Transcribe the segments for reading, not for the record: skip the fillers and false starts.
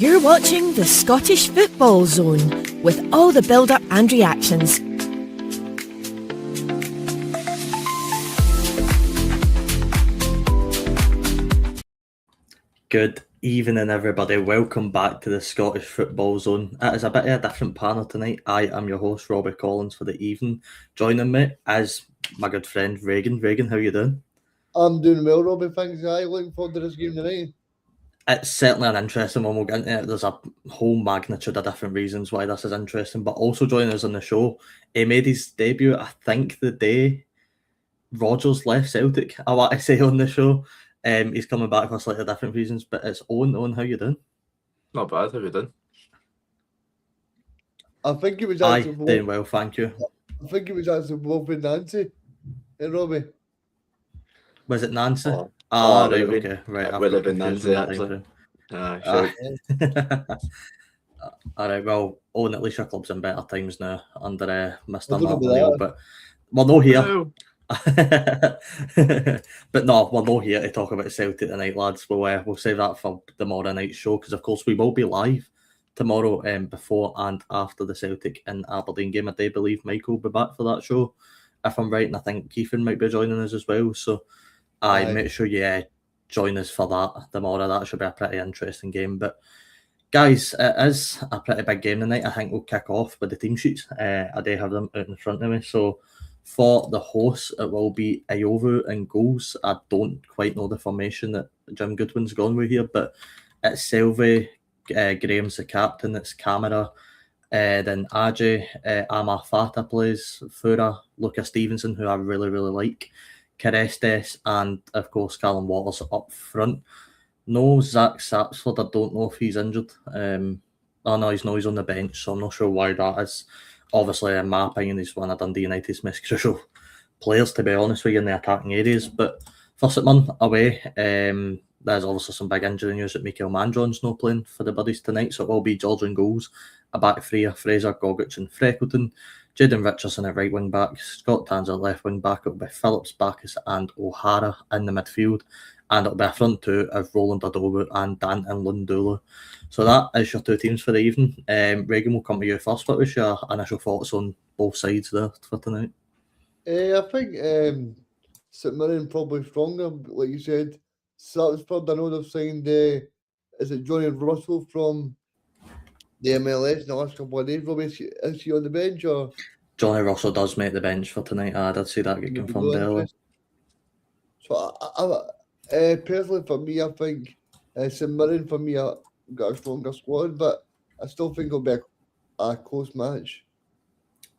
You're watching the Scottish Football Zone with all the build-up and reactions. Good evening, everybody. Welcome back to the Scottish Football Zone. It is a bit of a different panel tonight. I am your host, Robbie Collins, for the evening. Joining me is my good friend, Reagan. Reagan, how you doing? I'm doing well, Robbie. Thanks. Looking forward to this game tonight. It's certainly an interesting one. We'll get into it. There's a whole magnitude of different reasons why this is interesting, but also joining us on the show, he made his debut, I think, the day Rodgers left Celtic, I want to say, on the show. He's coming back for slightly different reasons, but it's Owen. Owen, how you doing? Not bad, how you doing? I think it was doing well, thank you. I think it was actually both with Nancy and Robbie. Was it Nancy? Right, okay. Right, it would have been Nancy, actually. Sure. All right, well, Owen, at least your club's in better times now under Mr. I don't know Martin about O'Neill, that. but we're not here. No. But no, we're not here to talk about Celtic tonight, lads. We'll save that for tomorrow night's show, because of course we will be live tomorrow before and after the Celtic and Aberdeen game. I do believe Michael will be back for that show, if I'm right, and I think Keithan might be joining us as well. So make sure you join us for that tomorrow. That should be a pretty interesting game. But guys, it is a pretty big game tonight. I think we'll kick off with the team sheets. I do have them out in front of me. So for the hosts, it will be Iovu in goals. I don't quite know the formation that Jim Goodwin's gone with here, but it's Selvey, Graham's the captain, it's Camera, then Ajay, Amar Fata plays, Fura, Lucas Stevenson, who I really, really like, Carestes, and of course Callum Waters up front. No Zach Sapsford, I don't know if he's injured. No, he's on the bench, so I'm not sure why that is. Obviously, in my opinion, he's one of Dundee United's most crucial players, to be honest with you, in the attacking areas. But for St Mirren away, there's obviously some big injury news that Mikael Mandron's not playing for the Buddies tonight, so it will be George in goals, a back three of Fraser, Gogic and Freckleton, Jaden Richardson at right wing back, Scott Tanser left wing back, it'll be Phillips, Bacchus and O'Hara in the midfield, and it'll be a front two of Roland Adobu and Dan and Lundula. So that is your two teams for the evening. Reagan, will come to you first. What was your initial thoughts on both sides there for tonight? I think St Mirren probably stronger, like you said. Sapsford, I know they've signed, is it Johnny Russell from the MLS in the last couple of days? Robbie, is he on the bench? Or Johnny Russell does make the bench for tonight. I did see that get confirmed earlier. So I personally, for me, I think St Mirren, for me, got a stronger squad, but I still think it'll be a close match.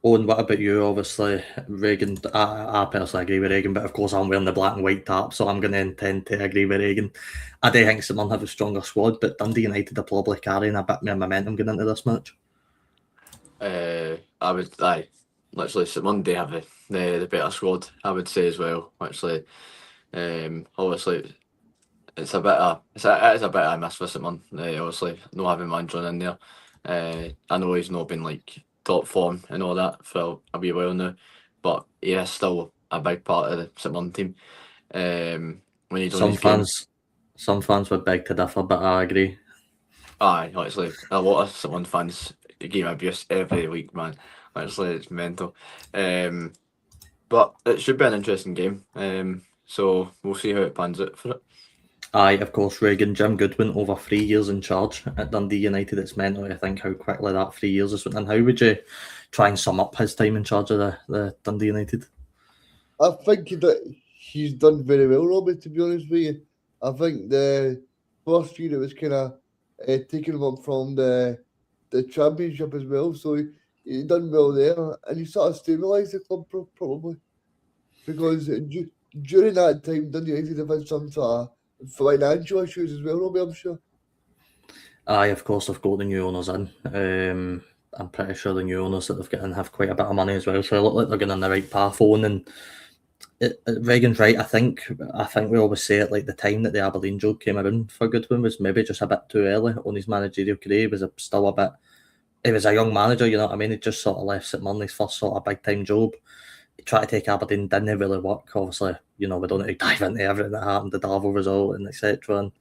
Owen, what about you? Obviously, Reagan, I personally agree with Reagan, but of course I'm wearing the black and white top, so I'm going to intend to agree with Reagan. I do think St Mirren have a stronger squad, but Dundee United are probably carrying a bit more momentum going into this match. Literally, St Mirren, they have the better squad, I would say as well. Actually, obviously, it is a bit of a miss for St Mirren. Obviously, not having Mandron in there. I know he's not been like top form and all that for a wee while now, but he is still a big part of the St Mirren team. When you don't some fans would beg to differ, but I agree. Actually, a lot of St Mirren fans give abuse every week, man. Actually, it's mental. But it should be an interesting game. So we'll see how it pans out for it. Of course, Reagan, Jim Goodwin, over 3 years in charge at Dundee United. It's mental to think how quickly that 3 years has went. And how would you try and sum up his time in charge of the Dundee United? I think he's done very well, Robbie, to be honest with you. I think the first year it was kind of taking him up from the championship as well, so he done well there, and he sort of stabilised the club probably, because during that time Dundee United have had some sort of financial issues as well, Robbie, I'm sure. Of course, they've got the new owners in. I'm pretty sure the new owners that they've got in have quite a bit of money as well, so they look like they're going on the right path. And Reagan's right. I think we always say it, like the time that the Aberdeen job came around for Goodwin was maybe just a bit too early on his managerial career. He was a young manager, you know what I mean? He just sort of left St Mirren, his first sort of big time job. try to take Aberdeen, didn't really work. Obviously, we don't need to dive into everything that happened, the Darvel result and etc. and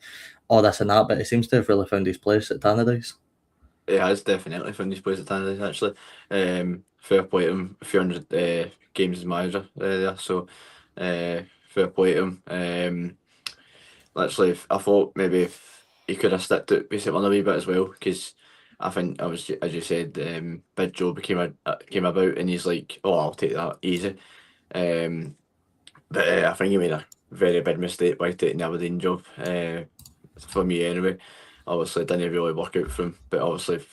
all this and that, but he seems to have really found his place at Tannadice. He has definitely found his place at Tannadice, actually. Fair play to him, 300 games as manager there, so fair play to him. Actually, I thought maybe he could have stuck to St Mirren a wee bit as well, because I think, as you said, Big Joe came about and he's like, oh, I'll take that easy. But I think he made a very big mistake by taking the Aberdeen job, for me anyway. Obviously, it didn't really work out for him, but obviously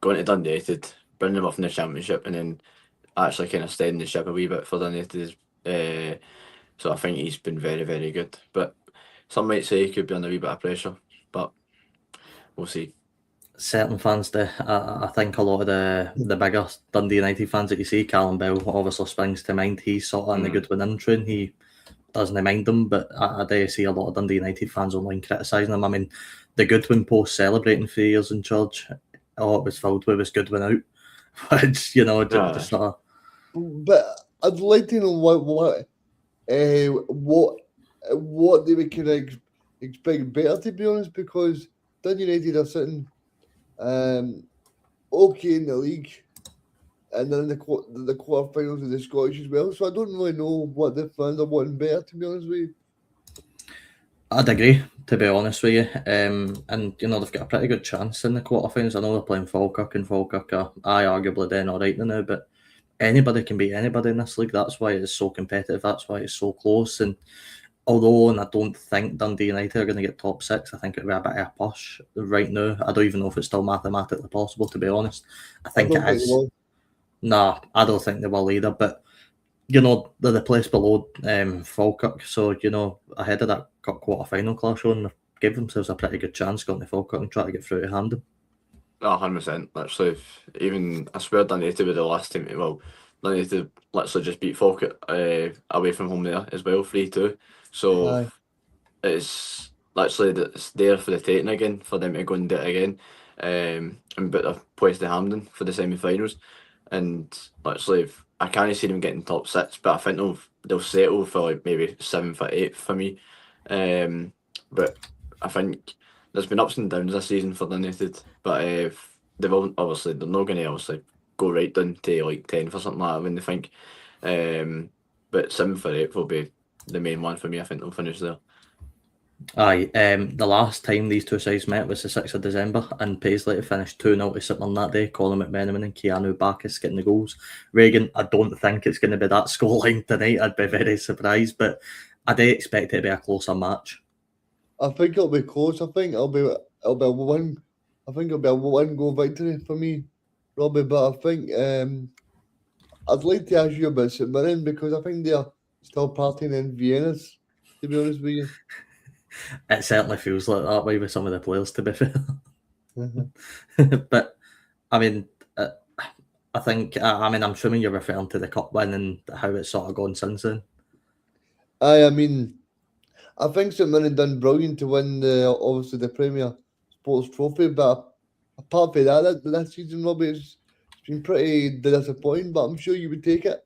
going to Dundee United, bringing them up in the Championship, and then actually kind of steadying the ship a wee bit for Dundee United. So I think he's been very, very good. But some might say he could be under a wee bit of pressure, but we'll see. Certain fans do. I think a lot of the bigger Dundee United fans that you see, Callum Bell obviously springs to mind. He's sort of in the Goodwin train. He doesn't mind them, but I do see a lot of Dundee United fans online criticising him. I mean, the Goodwin post celebrating 3 years in charge, all it was filled with was Goodwin out, which just sort of. But I'd like to know what they would kind of expect better, to be honest, because Dundee United are sitting okay in the league, and then the quarterfinals of the Scottish as well. So I don't really know what the fans are wanting better, to be honest with you. I'd agree, to be honest with you. And they've got a pretty good chance in the quarterfinals. I know they're playing Falkirk, and Falkirk are arguably doing all right now, but anybody can beat anybody in this league. That's why it's so competitive. That's why it's so close. And although I don't think Dundee United are going to get top 6, I think it'll be a bit of a push right now. I don't even know if it's still mathematically possible, to be honest. I think it is. Nah, I don't think they will either. But, they're the place below Falkirk. So, ahead of that quarter-final clash on, they gave themselves a pretty good chance going to Falkirk and try to get through to Hampden. 100%. Actually, even I swear Dundee United were the last team. Well, Dundee United literally just beat Falkirk away from home there as well, 3-2. So it's literally it's there for the taking again for them to go and do it again, and put their place to Hampden for the semi-finals. And literally, I can't see them getting top 6, but I think they'll settle for like maybe 7th or 8th for me. But I think there's been ups and downs this season for Dundee United, but they're not going to go right down to like 10th or something like that when they think. But 7th or 8th will be the main one for me. I think they'll finish there. Aye, the last time these two sides met was the 6th of December, and Paisley finished 2-0 to St Mirren that day. Colin McMenamin and Keanu Bacchus getting the goals. Reagan, I don't think it's going to be that scoreline tonight. I'd be very surprised, but I do expect it to be a closer match. I think it'll be close. I think it'll be a one. I think it'll be a 1-goal victory for me, Robbie. But I think I'd like to ask you about St Mirren, because I think they're still partying in Vienna's, to be honest with you. It certainly feels like that way with some of the players, to be fair. But I mean, I think I'm assuming you're referring to the cup win and how it's sort of gone since then. I mean, I think St Mirren done brilliant to win obviously the Premier Sports Trophy, but apart from that season, Robbie, it's been pretty disappointing. But I'm sure you would take it.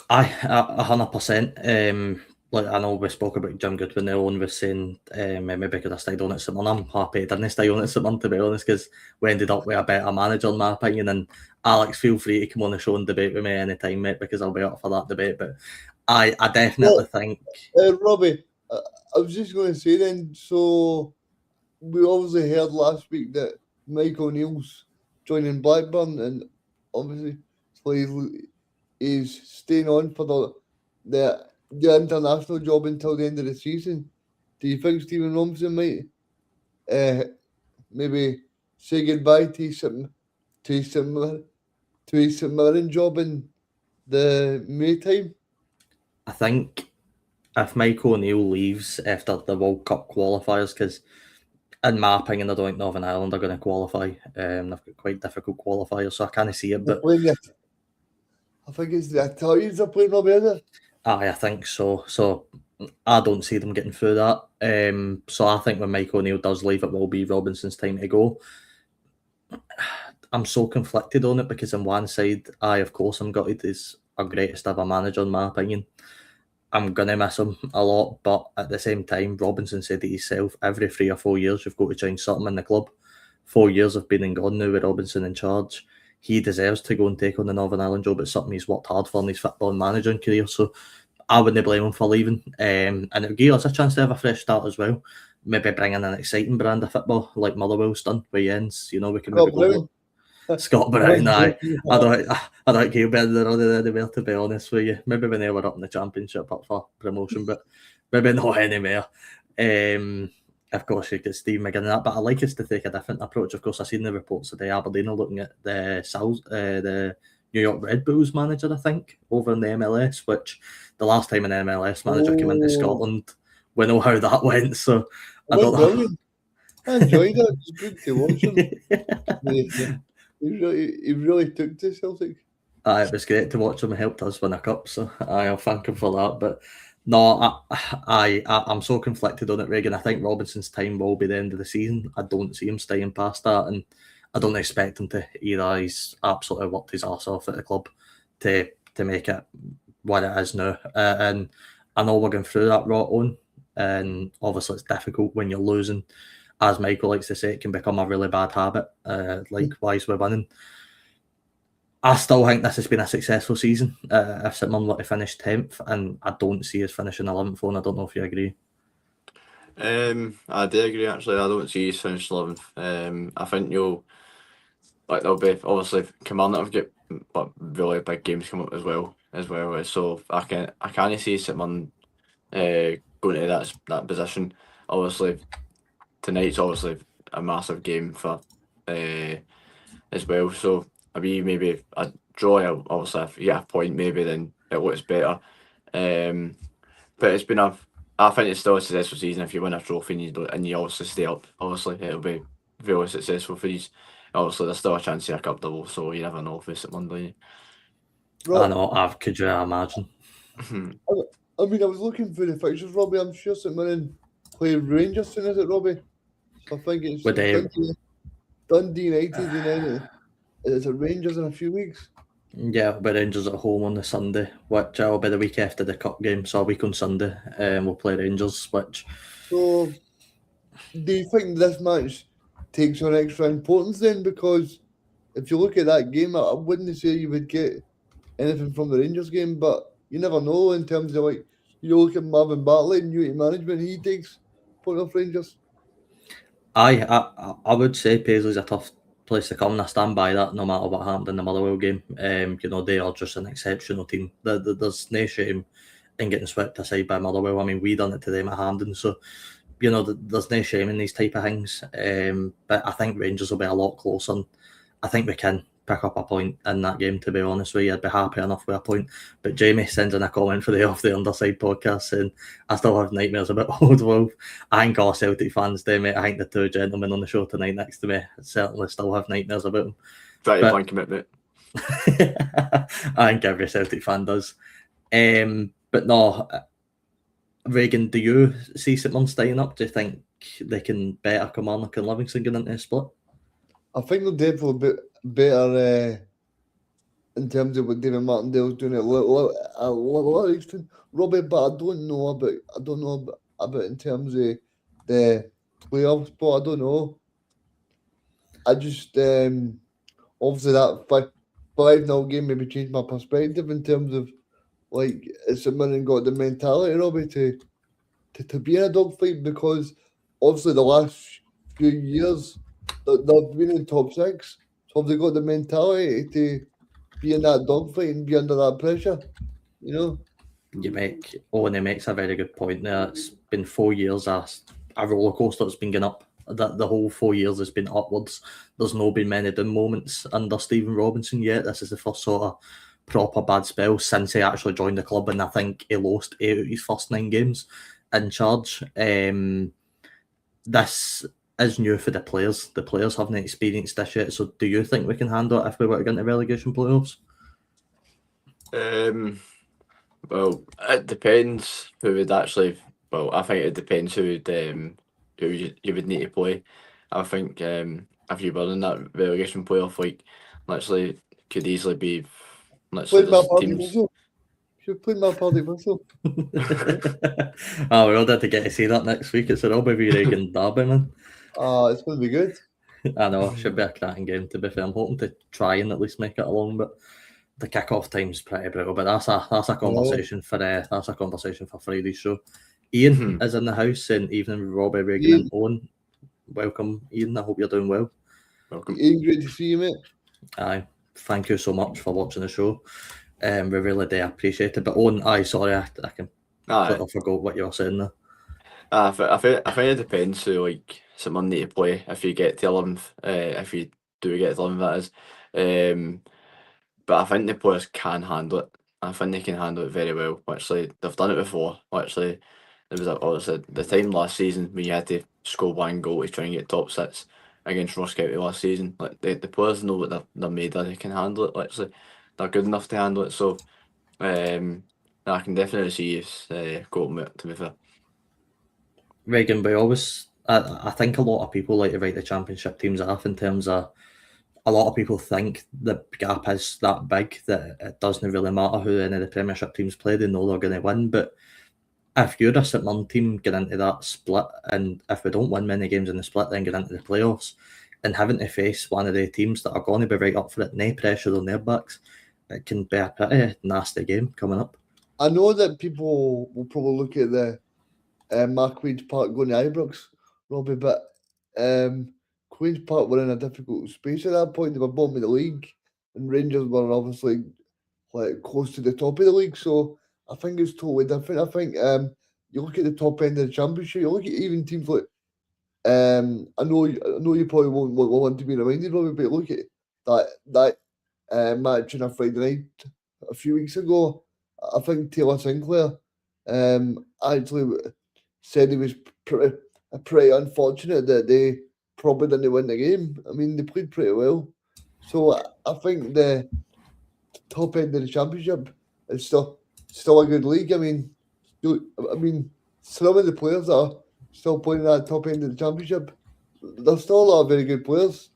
Aye, 100%. Like, I know we spoke about Jim Goodwin there and was saying maybe could have stayed on at St Mirren. I'm happy he didn't stay on at St Mirren, to be honest, because we ended up with a better manager, in my opinion. And Alex, feel free to come on the show and debate with me anytime, mate, because I'll be up for that debate. But I definitely think... Robbie, I was just going to say then, so we obviously heard last week that Mike O'Neill's joining Blackburn, and obviously he's staying on for the international job until the end of the season. Do you think Stephen Robinson might maybe say goodbye to his St Mirren job in the May time? I think if Mike O'Neill leaves after the World Cup qualifiers, because in my opinion, I don't think Northern Ireland are going to qualify. They've got quite difficult qualifiers, so I can't see it. But I think it's the Italians they're playing, Robbie, is it? I think so. So I don't see them getting through that. So I think when Mike O'Neill does leave, it will be Robinson's time to go. I'm so conflicted on it, because on one side, of course I'm gutted. our greatest ever manager, in my opinion. I'm going to miss him a lot, but at the same time, Robinson said it himself, every 3 or 4 years you've got to change something in the club. 4 years have been and gone now with Robinson in charge. He deserves to go and take on the Northern Ireland job. It's something he's worked hard for in his football and managing career, so I wouldn't blame him for leaving. And it would give us a chance to have a fresh start as well. Maybe bring in an exciting brand of football like Motherwell's done with Jens. You know, we can maybe go Scott Brown. I don't care better than anywhere, to be honest with you. Maybe when they were up in the Championship up for promotion, but maybe not anymore. Of course, you get Steve McGinn and that, but I like us to take a different approach. Of course, I've seen the reports today. Aberdeen are looking at the New York Red Bulls manager, I think, over in the MLS, which the last time an MLS manager came into Scotland, we know how that went. So I don't know. I enjoyed it. It was good to watch him. He really took to Celtic. It was great to watch him. He helped us win a cup, so I'll thank him for that. But no, I'm so conflicted on it, Reagan. I think Robinson's time will be the end of the season. I don't see him staying past that, and I don't expect him to either. He's absolutely worked his arse off at the club to make it what it is now. And I know we're going through that rot on, and obviously it's difficult when you're losing. As Michael likes to say, it can become a really bad habit. Likewise with winning. I still think this has been a successful season. If St Mirren were to finish 10th, and I don't see us finishing 11th one. I don't know if you agree. I do agree, actually. I don't see us finishing 11th. I think there'll be obviously Kilmarnock have got really big games coming up as well. So I can't see St Mirren going to that position. Obviously, tonight's obviously a massive game for as well. So maybe a draw. Obviously, if you get a point, maybe then it looks better. But it's been I think it's still a successful season if you win a trophy and you obviously stay up. Obviously, it'll be very successful for you. Obviously, there's still a chance of a cup double, so you never know if it's at Monday. I know. Could you imagine? I mean, I was looking for the fixtures, Robbie. I'm sure St Mirren play Rangers soon, is it, Robbie? So I think it's Dundee Utd and then it's a Rangers in a few weeks. Yeah, but Rangers at home on the Sunday, which will be the week after the cup game. So a week on Sunday, we'll play Rangers. So, do you think this match takes on extra importance then? Because if you look at that game, I wouldn't say you would get anything from the Rangers game, but you never know in terms of you look at Marvin Bartlett, new management, he takes point off Rangers. I would say Paisley's a tough place to come, and I stand by that no matter what happened in the Motherwell game. They are just an exceptional team. There's no shame in getting swept aside by Motherwell. I mean, we done it to them at Hampden, so there's no shame in these type of things. But I think Rangers will be a lot closer, and I think we can pick up a point in that game, to be honest with you. I'd be happy enough with a point. But Jamie sends in a comment for the Off the Underside podcast saying, I still have nightmares about Old Wolf. I think all Celtic fans do, mate. I think the two gentlemen on the show tonight next to me certainly still have nightmares about him. Try to find commitment. I think every Celtic fan does. But no, Reagan, do you see St Mirren staying up? Do you think they can better Kilmarnock and Livingston going into a split? I think they'll definitely be better in terms of what David Martindale's doing at Livingston, Robbie. But I don't know about in terms of the playoff spot. I don't know. I just obviously that 5-0 game maybe changed my perspective in terms of St Mirren got the mentality, Robbie, to be in a dogfight, because obviously the last few years they've been in top 6. So have they got the mentality to be in that dogfight and be under that pressure? Owen makes a very good point there. It's been 4 years, a roller coaster that's been going up. The whole 4 years has been upwards. There's not been many down moments under Stephen Robinson yet. This is the first sort of proper bad spell since he actually joined the club, and I think he lost 8 of his first 9 games in charge. This is new for the players. The players haven't experienced this yet. So do you think we can handle it if we were to get into relegation playoffs? Well, it depends who would actually. Well, I think it depends who you would need to play. I think if you were in that relegation playoff, literally could easily be Literally, Played my there's party teams. whistle. Should play my party whistle. Oh, we're all there to get to see that next week. It's a Robbie v Reagan derby, man. It's going to be good. I know, should be a cracking game, to be fair. I'm hoping to try and at least make it along, but the kick-off time's pretty brutal. But that's a conversation for Friday's show. Ian is in the house, and evening with Robbie, Reagan, and Owen. Welcome, Ian. I hope you're doing well. Welcome. Ian, great to see you, mate. Aye, thank you so much for watching the show. We really do appreciate it. But Owen, sorry, I completely forgot what you were saying there. I think it depends who someone need to play if you get to 11th. If you do get to 11th, that is. But I think the players can handle it. I think they can handle it very well. Actually, they've done it before. Actually, there was obviously the time last season when you had to score one goal to try and get top six against Ross County last season. Like the players know what they're made of. They can handle it. Actually, they're good enough to handle it. So, I can definitely see us go up with it, to be fair. Reagan, I think a lot of people like to write the championship teams off in terms of a lot of people think the gap is that big that it doesn't really matter who any of the Premiership teams play, they know they're going to win. But if you're a St Mirren team, get into that split, and if we don't win many games in the split, then get into the playoffs, and having to face one of the teams that are going to be right up for it, no pressure on their backs, it can be a pretty nasty game coming up. I know that people will probably look at the Mark Queen's Park going to Ibrox, Robbie, but Queen's Park were in a difficult space at that point. They were bottom of the league, and Rangers were obviously close to the top of the league. So I think it's totally different. I think you look at the top end of the championship. You look at even teams like I know you probably won't want to be reminded of it, but look at that match on a Friday night a few weeks ago. I think Taylor Sinclair actually said he was pretty unfortunate that they probably didn't win the game. I mean, they played pretty well. So I think the top end of the championship is still a good league. I mean, some of the players that are still playing at the top end of the championship, there's still a lot of very good players.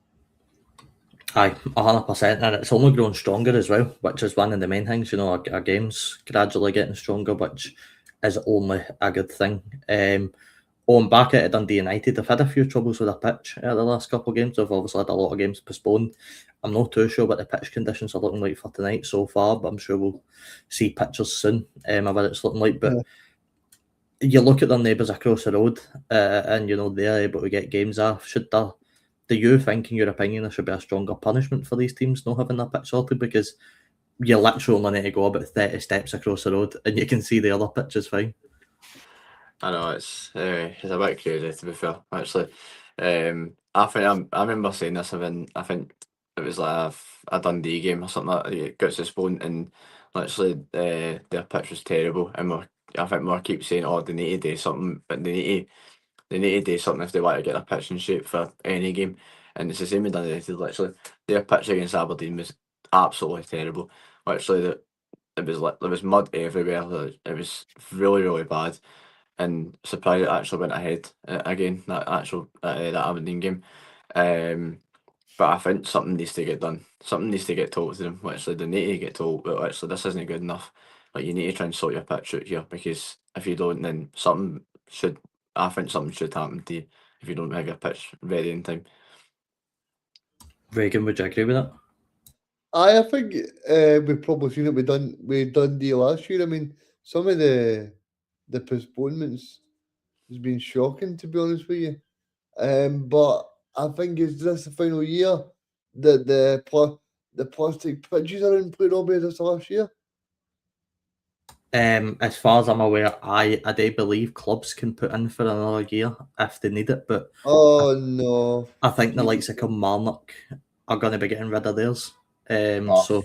Aye, 100%, and it's only grown stronger as well, which is one of the main things. You know, our game's gradually getting stronger, which is only a good thing. Back at Dundee United, they've had a few troubles with their pitch the last couple of games. They've obviously had a lot of games postponed. I'm not too sure what the pitch conditions are looking like for tonight so far, but I'm sure we'll see pictures soon of what it's looking like. But you look at their neighbours across the road, and you know they're able to get games off. Do you think, in your opinion, there should be a stronger punishment for these teams not having their pitch sorted? Because you literally only need to go about 30 steps across the road and you can see the other pitch is fine. I know it's a bit crazy, to be fair. Actually, I remember saying this. I think it was like a Dundee game or something like that. It got postponed, and literally their pitch was terrible. And I think we keep saying, "Oh, they need to do something," but they need to do something if they want to get their pitch in shape for any game. And it's the same with Dundee United. Literally, their pitch against Aberdeen was absolutely terrible. Literally, there was mud everywhere. It was really, really bad. And surprised it actually went ahead again, that Aberdeen game. But I think something needs to get done. Something needs to get told to them. Actually, they need to get told, well, actually, this isn't good enough. Like, you need to try and sort your pitch out here, because if you don't, then I think something should happen to you if you don't have your pitch ready in time. Reagan, would you agree with that? I think we've probably seen it with Dundee last year. I mean, some of the postponements has been shocking, to be honest with you. But I think is this the final year that the plastic pitches are in play, Robbie, this last year? As far as I'm aware, I do believe clubs can put in for another year if they need it, but no, I think the likes of Kilmarnock are going to be getting rid of theirs. So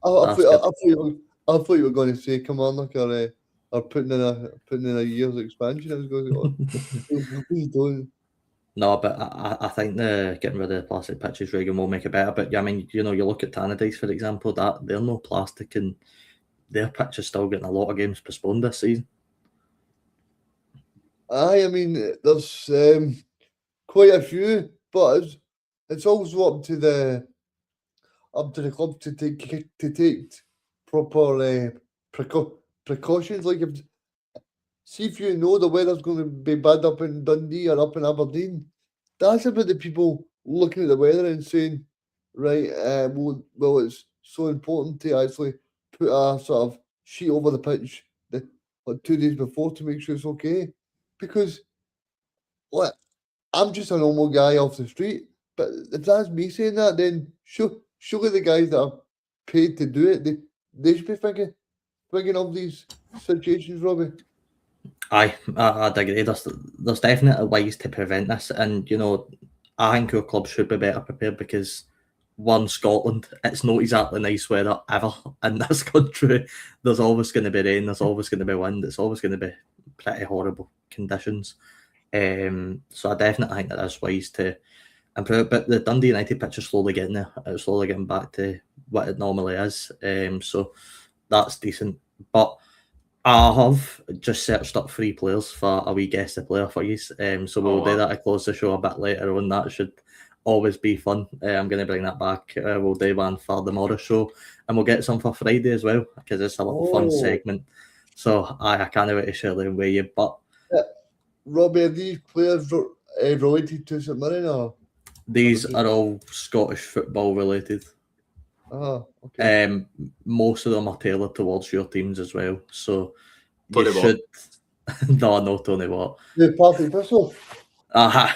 I thought you were going to say Kilmarnock are putting in a year's expansion. I was going to please don't. No, but I think the getting rid of the plastic pitches, Reagan, will make it better. But yeah, I mean, you know, you look at Tannadice, for example, that they're no plastic, and their pitch is still getting a lot of games postponed this season. I mean, there's quite a few, but it's also up to the club to take proper precautions. Like, if you know the weather's going to be bad up in Dundee or up in Aberdeen, that's about the people looking at the weather and saying, right, well, it's so important to actually put a sort of sheet over the pitch like 2 days before to make sure it's okay. Because, like, I'm just a normal guy off the street, but if that's me saying that, then surely the guys that are paid to do it, they should be thinking of these situations, Robbie. I'd agree. There's definitely ways to prevent this, and I think our club should be better prepared because one, Scotland, it's not exactly nice weather ever in this country. There's always going to be rain. There's always going to be wind. It's always going to be pretty horrible conditions. So I definitely think that there's ways to improve. But the Dundee United pitch is slowly getting there. It's slowly getting back to what it normally is. So that's decent. But I have just searched up 3 players for a wee guest to player for you. So we'll do that to close the show a bit later on. That should always be fun. I'm going to bring that back. We'll do one for the Morris show, and we'll get some for Friday as well because it's a little fun segment. So I can't wait to share them with you. But Robbie, are these players related to St Mirren or? These are all Scottish football related. Okay. Most of them are tailored towards your teams as well. So Tony you should. No, Tony Watt. The Patrick Bissell. I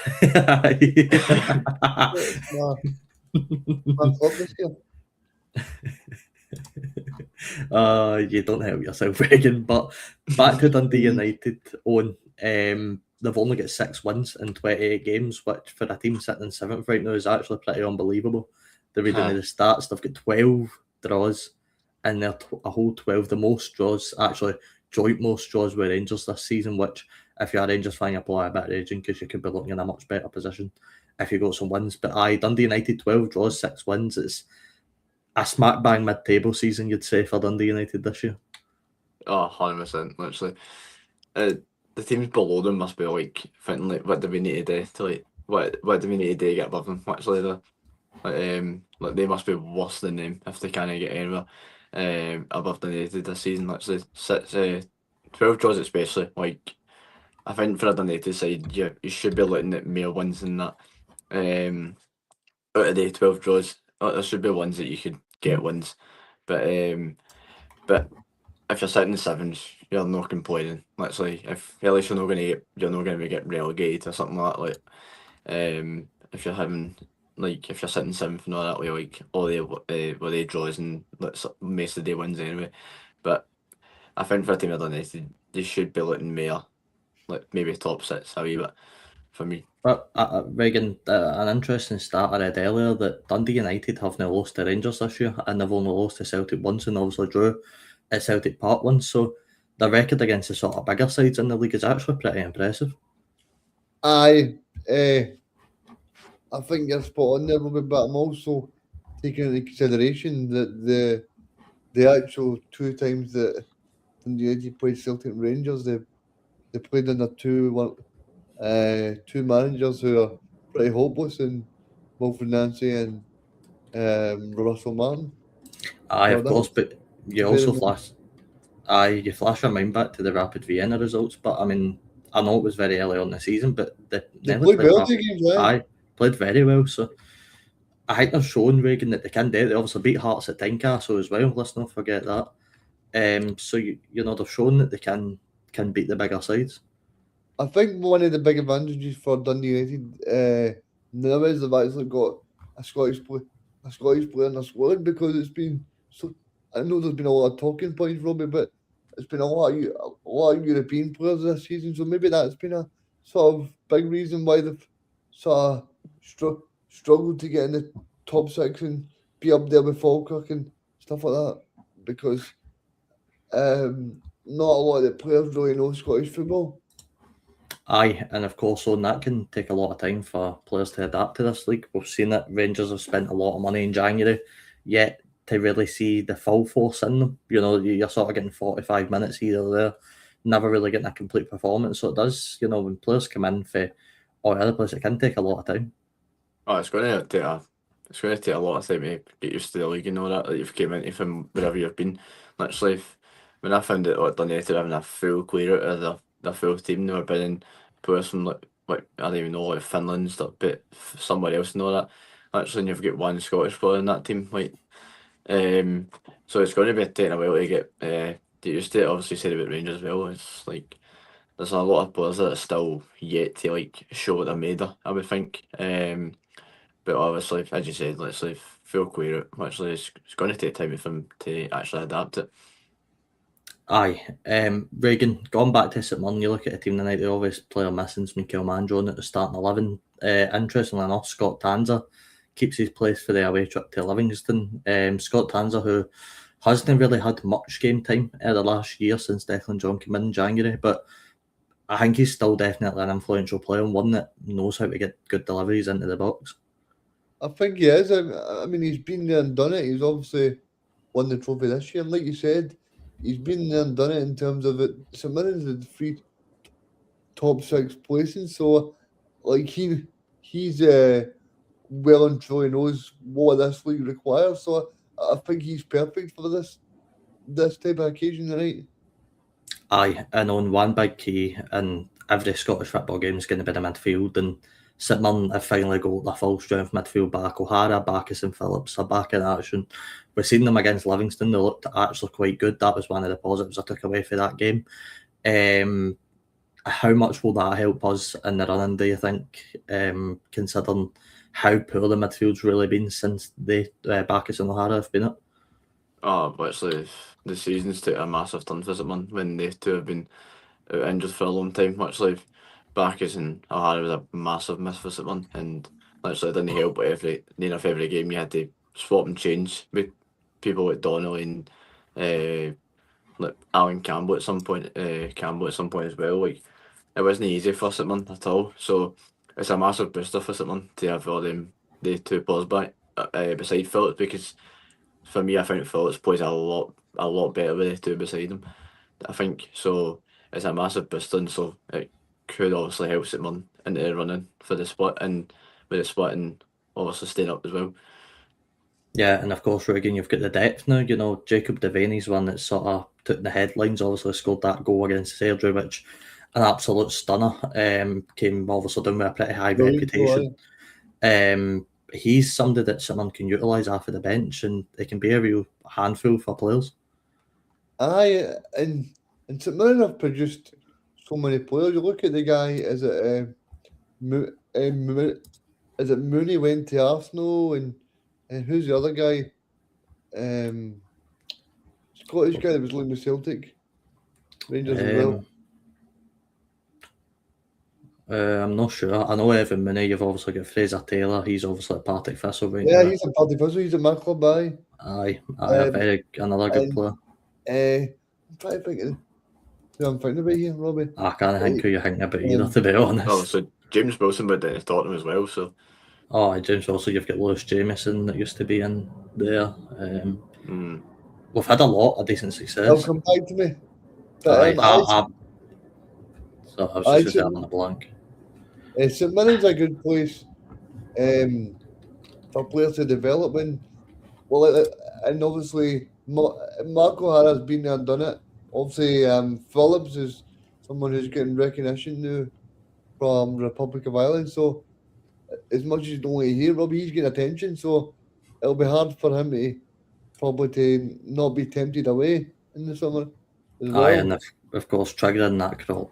thought this year. You don't help yourself, Regan. But back to Dundee United on. They've only got 6 wins in 28 games, which for a team sitting in 7th right now is actually pretty unbelievable. The reading of the stats, they've got 12 draws and they're a whole 12. The most draws, actually joint most draws with Rangers this season, which if you're a Rangers fan, you're probably a bit raging because you could be looking in a much better position if you got some wins. But Dundee United 12 draws, 6 wins. It's a smack bang mid-table season, you'd say, for Dundee United this year. Oh, 100%, literally. The teams below them must be like thinking like, what do we need to do to like what do we need to do to get above them? Actually, like they must be worse than them if they can't get anywhere above the United this season. Actually, 12 draws especially. Like I think for a United side, you should be looking at more wins than that. Out of the 12 draws, there should be ones that you could get wins, but if you're sitting in 7s, you're not complaining. Literally, if at least you're not going to get relegated or something like that. Like, if you're having if you're sitting 7th and all that way, like all the draws and most of the day wins anyway. But I think for a team like United, they should be looking more like maybe top 6 a wee bit for me. But Regan, an interesting stat I read earlier that Dundee United have now lost to Rangers this year, and they've only lost to Celtic once, and obviously drew at Celtic Park once. So the record against the sort of bigger sides in the league is actually pretty impressive. I think you're spot on there, but I'm also taking into consideration that the actual 2 times that Dundee United played Celtic and Rangers, they played under two managers who are pretty hopeless, in Wilfred Nancy and Russell Martin. Of course, but you also flash your mind back to the Rapid Vienna results. But I mean, I know it was very early on the season, but they played well the games, right? Played very well. So I think they're showing, Regan, that they can do it. They obviously beat Hearts at Tynecastle as well. Let's not forget that. So they're showing that they can beat the bigger sides. I think one of the big advantages for Dundee United now is they've actually got a Scottish player in their squad, because it's been so. I know there's been a lot of talking points, Robbie, but it's been a lot of European players this season. So maybe that's been a sort of big reason why they've sort of struggled to get in the top 6 and be up there with Falkirk and stuff like that, because not a lot of the players really know Scottish football. And of course, that can take a lot of time for players to adapt to this league. We've seen that Rangers have spent a lot of money in January, yet to really see the full force in them, you're sort of getting 45 minutes here or there, never really getting a complete performance. So it does, when players come in for all the other players, it can take a lot of time. Oh, it's going to take a lot of time to get used to the league, that you've came into from wherever you've been. literally, when I found out what Dundee Utd having a full clear out of the full team, they were bringing players from like I don't even know, like Finland, stuff, but somewhere else and all that. Actually, you've got one Scottish player in that team, like, so it's going to be taking a while to get used to it. Obviously, said about Rangers as well. It's like there's a lot of players that are still yet to like show what they're made of, I would think. But obviously, as you said, let's say full clear it. Actually, it's going to take time for them to actually adapt it. Aye. Reagan, going back to St Mirren, you look at the team tonight, the obvious player missing is Mikael Manjon at the starting 11. Interestingly enough, Scott Tanser keeps his place for the away trip to Livingston. Scott Tanser, who hasn't really had much game time the last year since Declan John came in January, but I think he's still definitely an influential player and one that knows how to get good deliveries into the box. I think he is. I mean, he's been there and done it. He's obviously won the trophy this year. And like you said, he's been there and done it in terms of it. St Mirren's the 3 top 6 places. So, like, he's well and truly knows what this league requires. So, I think he's perfect for this type of occasion tonight. Aye, and on one big key in every Scottish football game is going to be the midfield, and St Mirren have finally got their full strength midfield back. O'Hara, Bacchus and Phillips are back in action. We've seen them against Livingston. They looked actually quite good. That was one of the positives I took away from that game. How much will that help us in the running, do you think, considering how poor the midfield's really been since Bacchus and O'Hara have been it? Oh, but actually, the season's took a massive turn for St Mirren when they two have been out injured for a long time. Actually, Bacchus and O'Hara was a massive miss for St Mirren, and actually it didn't help. But every game you had to swap and change with people like Donnelly and like Alan Campbell at some point. As well. Like it wasn't easy for St Mirren at all. So it's a massive booster for St Mirren to have all the two players back beside Phillips, because for me, I think Phillips plays a lot better with the two beside him. I think so. It's a massive boost, and so it could obviously help St Mirren into the running for the split, and with the split and obviously staying up as well. Yeah, and of course, Regan, you've got the depth now. You know, Jacob Devaney's one that sort of took the headlines. Obviously, scored that goal against Sergio, which an absolute stunner. Came obviously down with a pretty high reputation. He's somebody that someone can utilise off of the bench, and it can be a real handful for players. Aye, and St Mirren have produced so many players. You look at the guy, is it Mooney went to Arsenal, and who's the other guy? Scottish guy that was linked with Celtic, Rangers as well. I'm not sure. I know Evan Mooney. You've obviously got Fraser Taylor. He's obviously at Partick Thistle right now. Yeah, he's at Partick Thistle. He's at my club, aye. Aye, another good player. I'm trying to think of who I'm thinking about here, Robbie. I can't think who you're thinking about either, to be honest. Oh, so James Wilson went down to Tottenham as well, so. Oh, James Wilson, you've got Lewis Jamieson that used to be in there. We've had a lot of decent success. They'll come back to me. But, I was just having a blank. St Mirren's a good place for players to develop in. Well, and obviously Mark O'Hara's been there and done it. Obviously, Phillips is someone who's getting recognition now from Republic of Ireland. So as much as you don't want to hear Robbie, he's getting attention. So it'll be hard for him to not be tempted away in the summer as well. Aye, and of course, triggering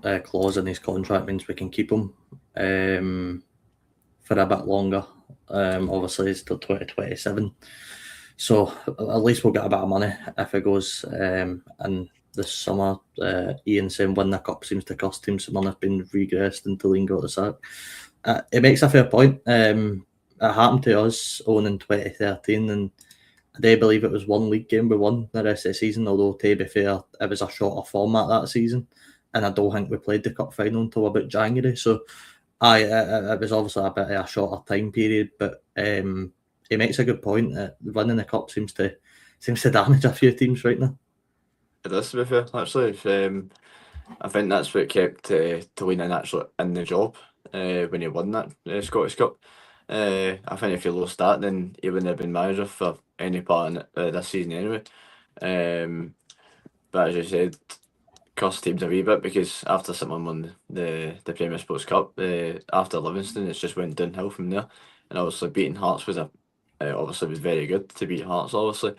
that clause in his contract means we can keep him for a bit longer. Obviously, it's till 2027. So at least we'll get a bit of money if it goes. And this summer, Ian saying win the cup seems to cost him. Someone have been regressed until Ian got the sack. It makes a fair point. It happened to us in 2013, and I do believe it was one league game we won the rest of the season, although to be fair, it was a shorter format that season, and I don't think we played the cup final until about January. So it was obviously a bit of a shorter time period, but he makes a good point that winning the cup seems to damage a few teams right now. It does, to be fair, actually. I think that's what kept Toleen actually in the job when he won that Scottish Cup. I think if he lost that, then he wouldn't have been manager for any part in this season anyway. but as you said, cost teams a wee bit because after someone won the Premier Sports Cup, after Livingston, it's just went downhill from there. And obviously beating Hearts was obviously was very good to beat Hearts, obviously.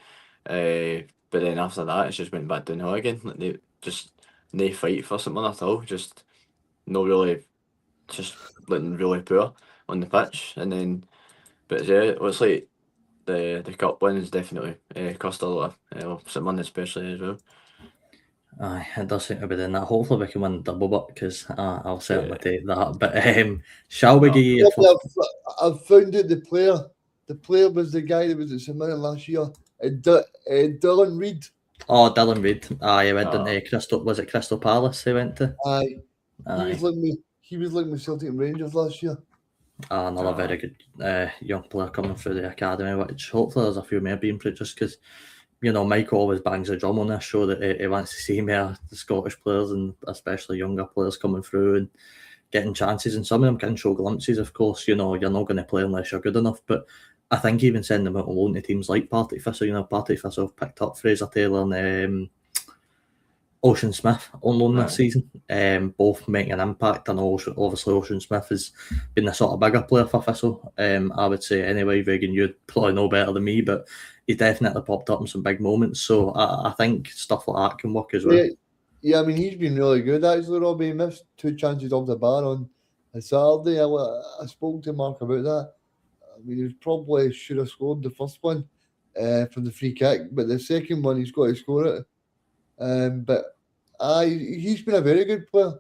But then after that, it's just went back downhill again. Like they just no fight for something at all. Just no really, just looking really poor on the pitch. And then, but yeah, it was like the cup wins definitely cost a lot. St Mirren especially as well. Aye, it does seem to be doing that. Hopefully we can win double up because I'll certainly take that. But shall we give you I've found out the player was the guy that was at St Mirren last year, Dylan Reid. Oh, Dylan Reid. Aye, he went into Crystal Palace he went to? Aye. He was like my Celtic and Rangers last year. Another very good young player coming through the academy, which hopefully there's a few more being played just because, Michael always bangs a drum on this show that he wants to see more the Scottish players and especially younger players coming through and getting chances, and some of them can show glimpses, of course. You're not going to play unless you're good enough, but I think even sending them out on loan to teams like Partick Thistle, Partick Thistle have picked up Fraser Taylor and Ocean Smith on loan this season, both making an impact. I know obviously Ocean Smith has been the sort of bigger player for Thistle, I would say anyway. Regan, you'd probably know better than me, but he definitely popped up in some big moments, so I think stuff like that can work as well. Yeah, I mean, he's been really good actually, Robbie. He missed 2 chances off the bar on a Saturday. I spoke to Mark about that. I mean, he probably should have scored the first one from the free kick, but the second one he's got to score it. But he's been a very good player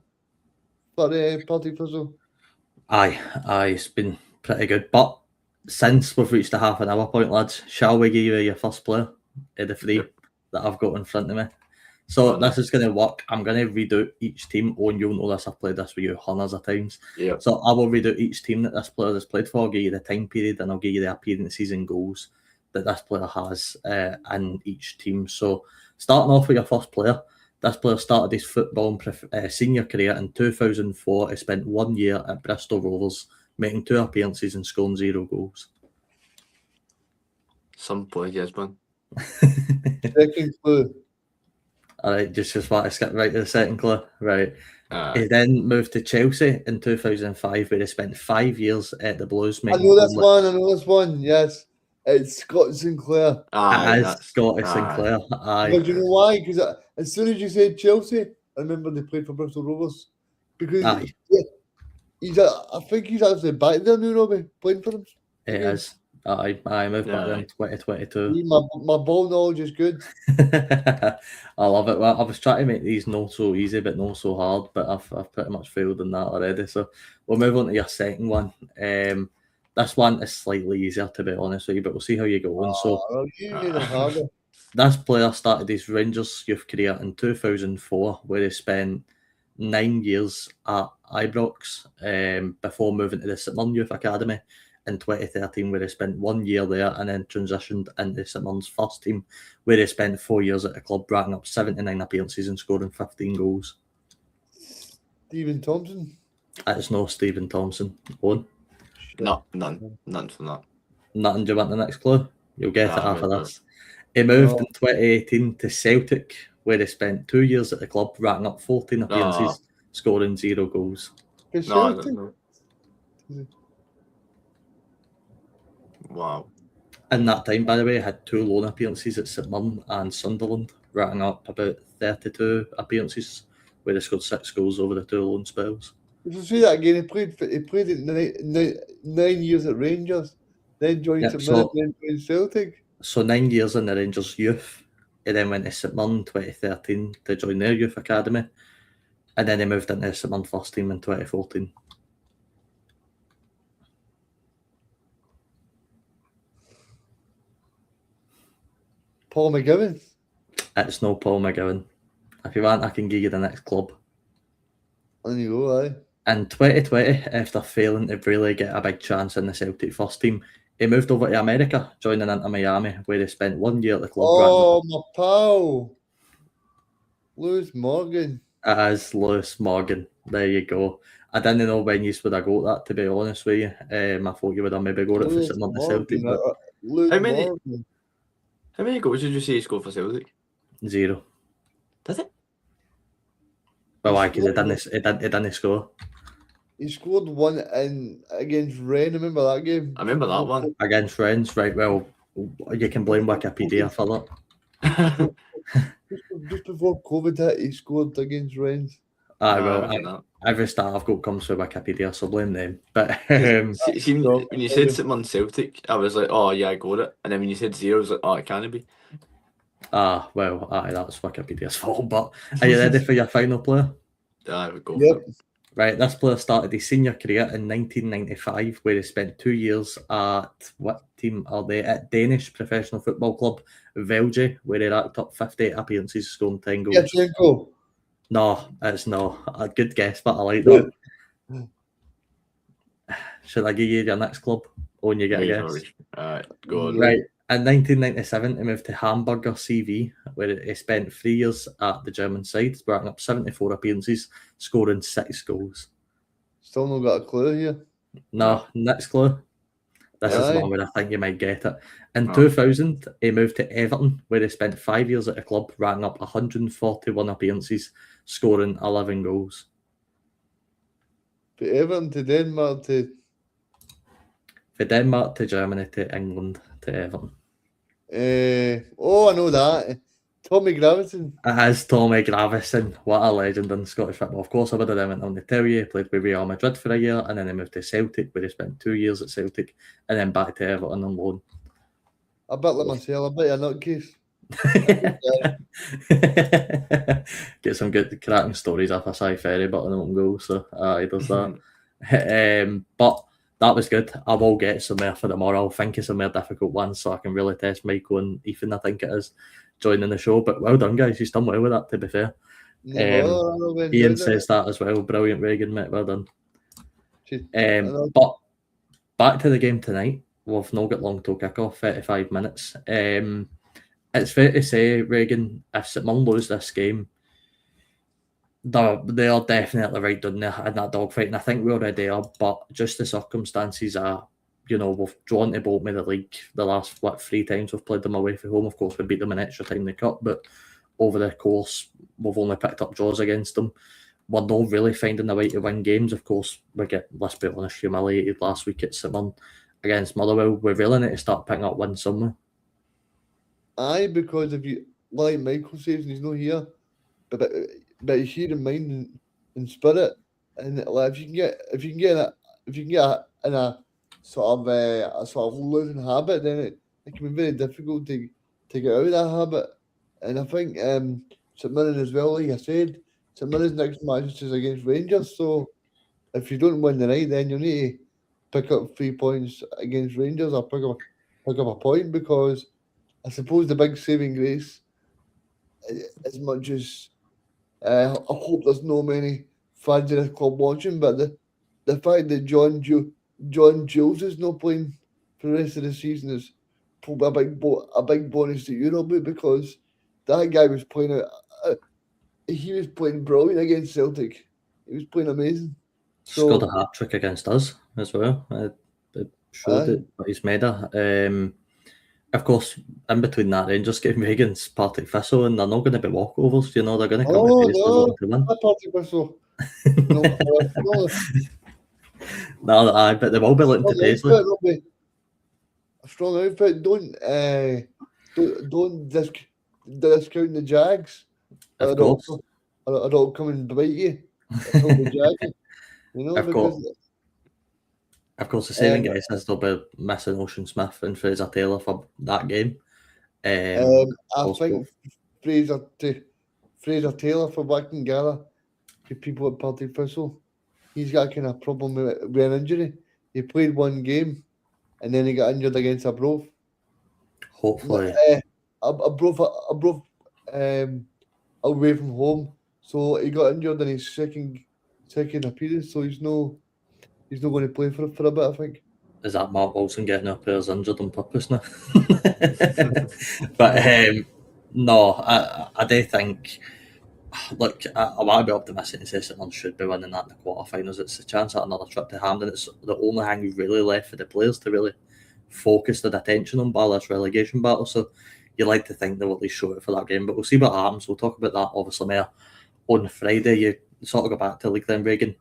for Partick Thistle. Aye, it's been pretty good. But since we've reached the half an hour point, lads, shall we give you your first player of the 3 that I've got in front of me? So this is going to work. I'm going to read out each team. Oh, and you'll know this. I've played this with you hundreds of times. Yeah. So I will read out each team that this player has played for. I'll give you the time period and I'll give you the appearances and goals that this player has in each team. So starting off with your first player, this player started his football senior career in 2004. He spent 1 year at Bristol Rovers, making 2 appearances and scoring 0 goals. Some boy, yes, man. Second clue. All right, just want to skip right to the second clue. Right. He then moved to Chelsea in 2005, where he spent 5 years at the Blues. I know this one. Yes, it's Scott Sinclair. It is Scotty Sinclair. Aye. But do you know why? Because as soon as you said Chelsea, I remember they played for Bristol Rovers. Because I think he's actually back there now, Robbie, playing for them. It is. I moved back there in 2022. My ball knowledge is good. I love it. Well, I was trying to make these not so easy, but not so hard. But I've pretty much failed in that already. So we'll move on to your second one. This one is slightly easier, to be honest with you, but we'll see how you go on. This player started his Rangers youth career in 2004, where he spent 9 years at Ibrox before moving to the St Mirren Youth Academy in 2013, where he spent 1 year there and then transitioned into St Mirren's first team, where he spent 4 years at the club, racking up 79 appearances and scoring 15 goals. Stephen Thompson? It's no Stephen Thompson. Owen? No, none from that. Nothing. Do you want the next clue? You'll get it after this. He moved in 2018 to Celtic, where he spent 2 years at the club, racking up 14 appearances, scoring 0 goals. No. Wow. In that time, by the way, he had 2 loan appearances at St Mirren and Sunderland, racking up about 32 appearances, where he scored 6 goals over the 2 loan spells. If you say that again, he played it 9 years at Rangers, then joined St Mirren, then played Celtic. So 9 years in the Rangers youth. He then went to St Mirren in 2013 to join their youth academy, and then he moved into the St Mirren first team in 2014. Paul McGowan? It's no Paul McGowan. If you want, I can give you the next club. On you go, aye. In 2020, after failing to really get a big chance in the Celtic first team, he moved over to America, joining into Miami, where he spent 1 year at the club. Oh, my pal. Lewis Morgan. It is Lewis Morgan. There you go. I didn't know when you would have got that, to be honest with you. I thought you would have maybe got it for St Mirren Celtic. How many goals did you say he scored for Celtic? 0. Did it? Well, why? Because it didn't score. He scored one against Rennes. Remember that game? I remember that one. Against Rennes, right? Well, you can blame Wikipedia for that. Just before COVID hit, he scored against Rennes. Every stat I've got comes from Wikipedia, so blame them. But see, when you said something on Celtic, I was like, oh yeah, I got it. And then when you said 0, I was like, oh, it can't be. Well, that's Wikipedia's fault. But are you ready for your final player? I would go Yep. for it. Right, this player started his senior career in 1995, where he spent 2 years at what team are they? At Danish professional football club Velge, where he racked up 58 appearances, scoring 10 goals. Yatchenko. No, it's not. A good guess, but I like that. Should I give you your next club? Oh, and you get a guess. Alright, go on. Right. In 1997, he moved to Hamburger CV, where he spent 3 years at the German side, racking up 74 appearances, scoring 6 goals. Still not got a clue here. No, next clue. This is Aye. one where I think you might get it. In 2000, he moved to Everton, where he spent 5 years at the club, racking up 141 appearances, scoring 11 goals. But Everton to Denmark to For Denmark to Germany to England to Everton. I know that. Tommy Gravison. It is Tommy Gravison. What a legend in Scottish football. Of course, I would have then went on to tell you. He played with Real Madrid for a year, and then he moved to Celtic, where he spent 2 years at Celtic, and then back to Everton on loan. A bit like myself, a bit of a nutcase. Get some good cracking stories off a Cy Ferry, but an own goal, so he does that. But that was good. I will get some more for tomorrow. I'll think of some more difficult ones so I can really test Michael and Ethan, I think it is, joining the show. But well done, guys. You've done well with that, to be fair. Ian says that as well. Brilliant, Reagan, mate. Well done. But back to the game tonight. We've not got long till kick-off, 35 minutes. It's fair to say, Reagan, if St Mirren lose this game, they are definitely right down there in that dogfight, and I think we already are, but just the circumstances are, we've drawn to both with the league the last, 3 times we've played them away from home. Of course, we beat them in extra time in the cup, but over the course, we've only picked up draws against them. We're not really finding the way to win games. Of course, we get, let's be honest, humiliated last week at St Mirren against Motherwell. We really need to start picking up wins somewhere. Aye, because if you, like Michael says, and he's not here, but he's here in mind and spirit, and like, if you can get in a sort of losing habit, then it can be very difficult to get out of that habit. And I think St Mirren as well, like I said, St Mirren's next match is against Rangers. So if you don't win the night, then you need to pick up 3 points against Rangers or pick up a point, because I suppose the big saving grace, as much as I hope there's no many fans in the club watching, but the fact that John Jules is not playing for the rest of the season is probably a big bonus to Europe, because that guy was playing he was playing brilliant against Celtic. He was playing amazing. Scored a hat-trick against us as well. It showed it, but he's made it. Of course, in between that, Rangers getting Reagan's Partick Thistle, and they're not going to be walkovers. They're going to come to win. Partick Thistle. No, but they will be looking to Paisley. A strong outfit. Don't discount the Jags. Of course. It'll come and bite you. Of course, the saving guy says they'll be missing Ocean Smith and Fraser Taylor for that game. I think Fraser Taylor for Blackton Gala, the people at Partick Thistle, he's got a kind of problem with an injury. He played one game and then he got injured against Arbroath. Hopefully. Arbroath away from home. So he got injured in his second appearance, so he's not going to play for a bit, I think. Is that Mark Wilson getting our players injured on purpose now? But no, I do think, look, I want to be optimistic and say someone should be winning that in the quarterfinals. It's a chance at another trip to Hampden. It's the only thing really left for the players to really focus their attention on by this relegation battle. So you like to think they'll at least show it for that game. But we'll see what happens. We'll talk about that obviously more on Friday. You sort of go back to league then, Reagan.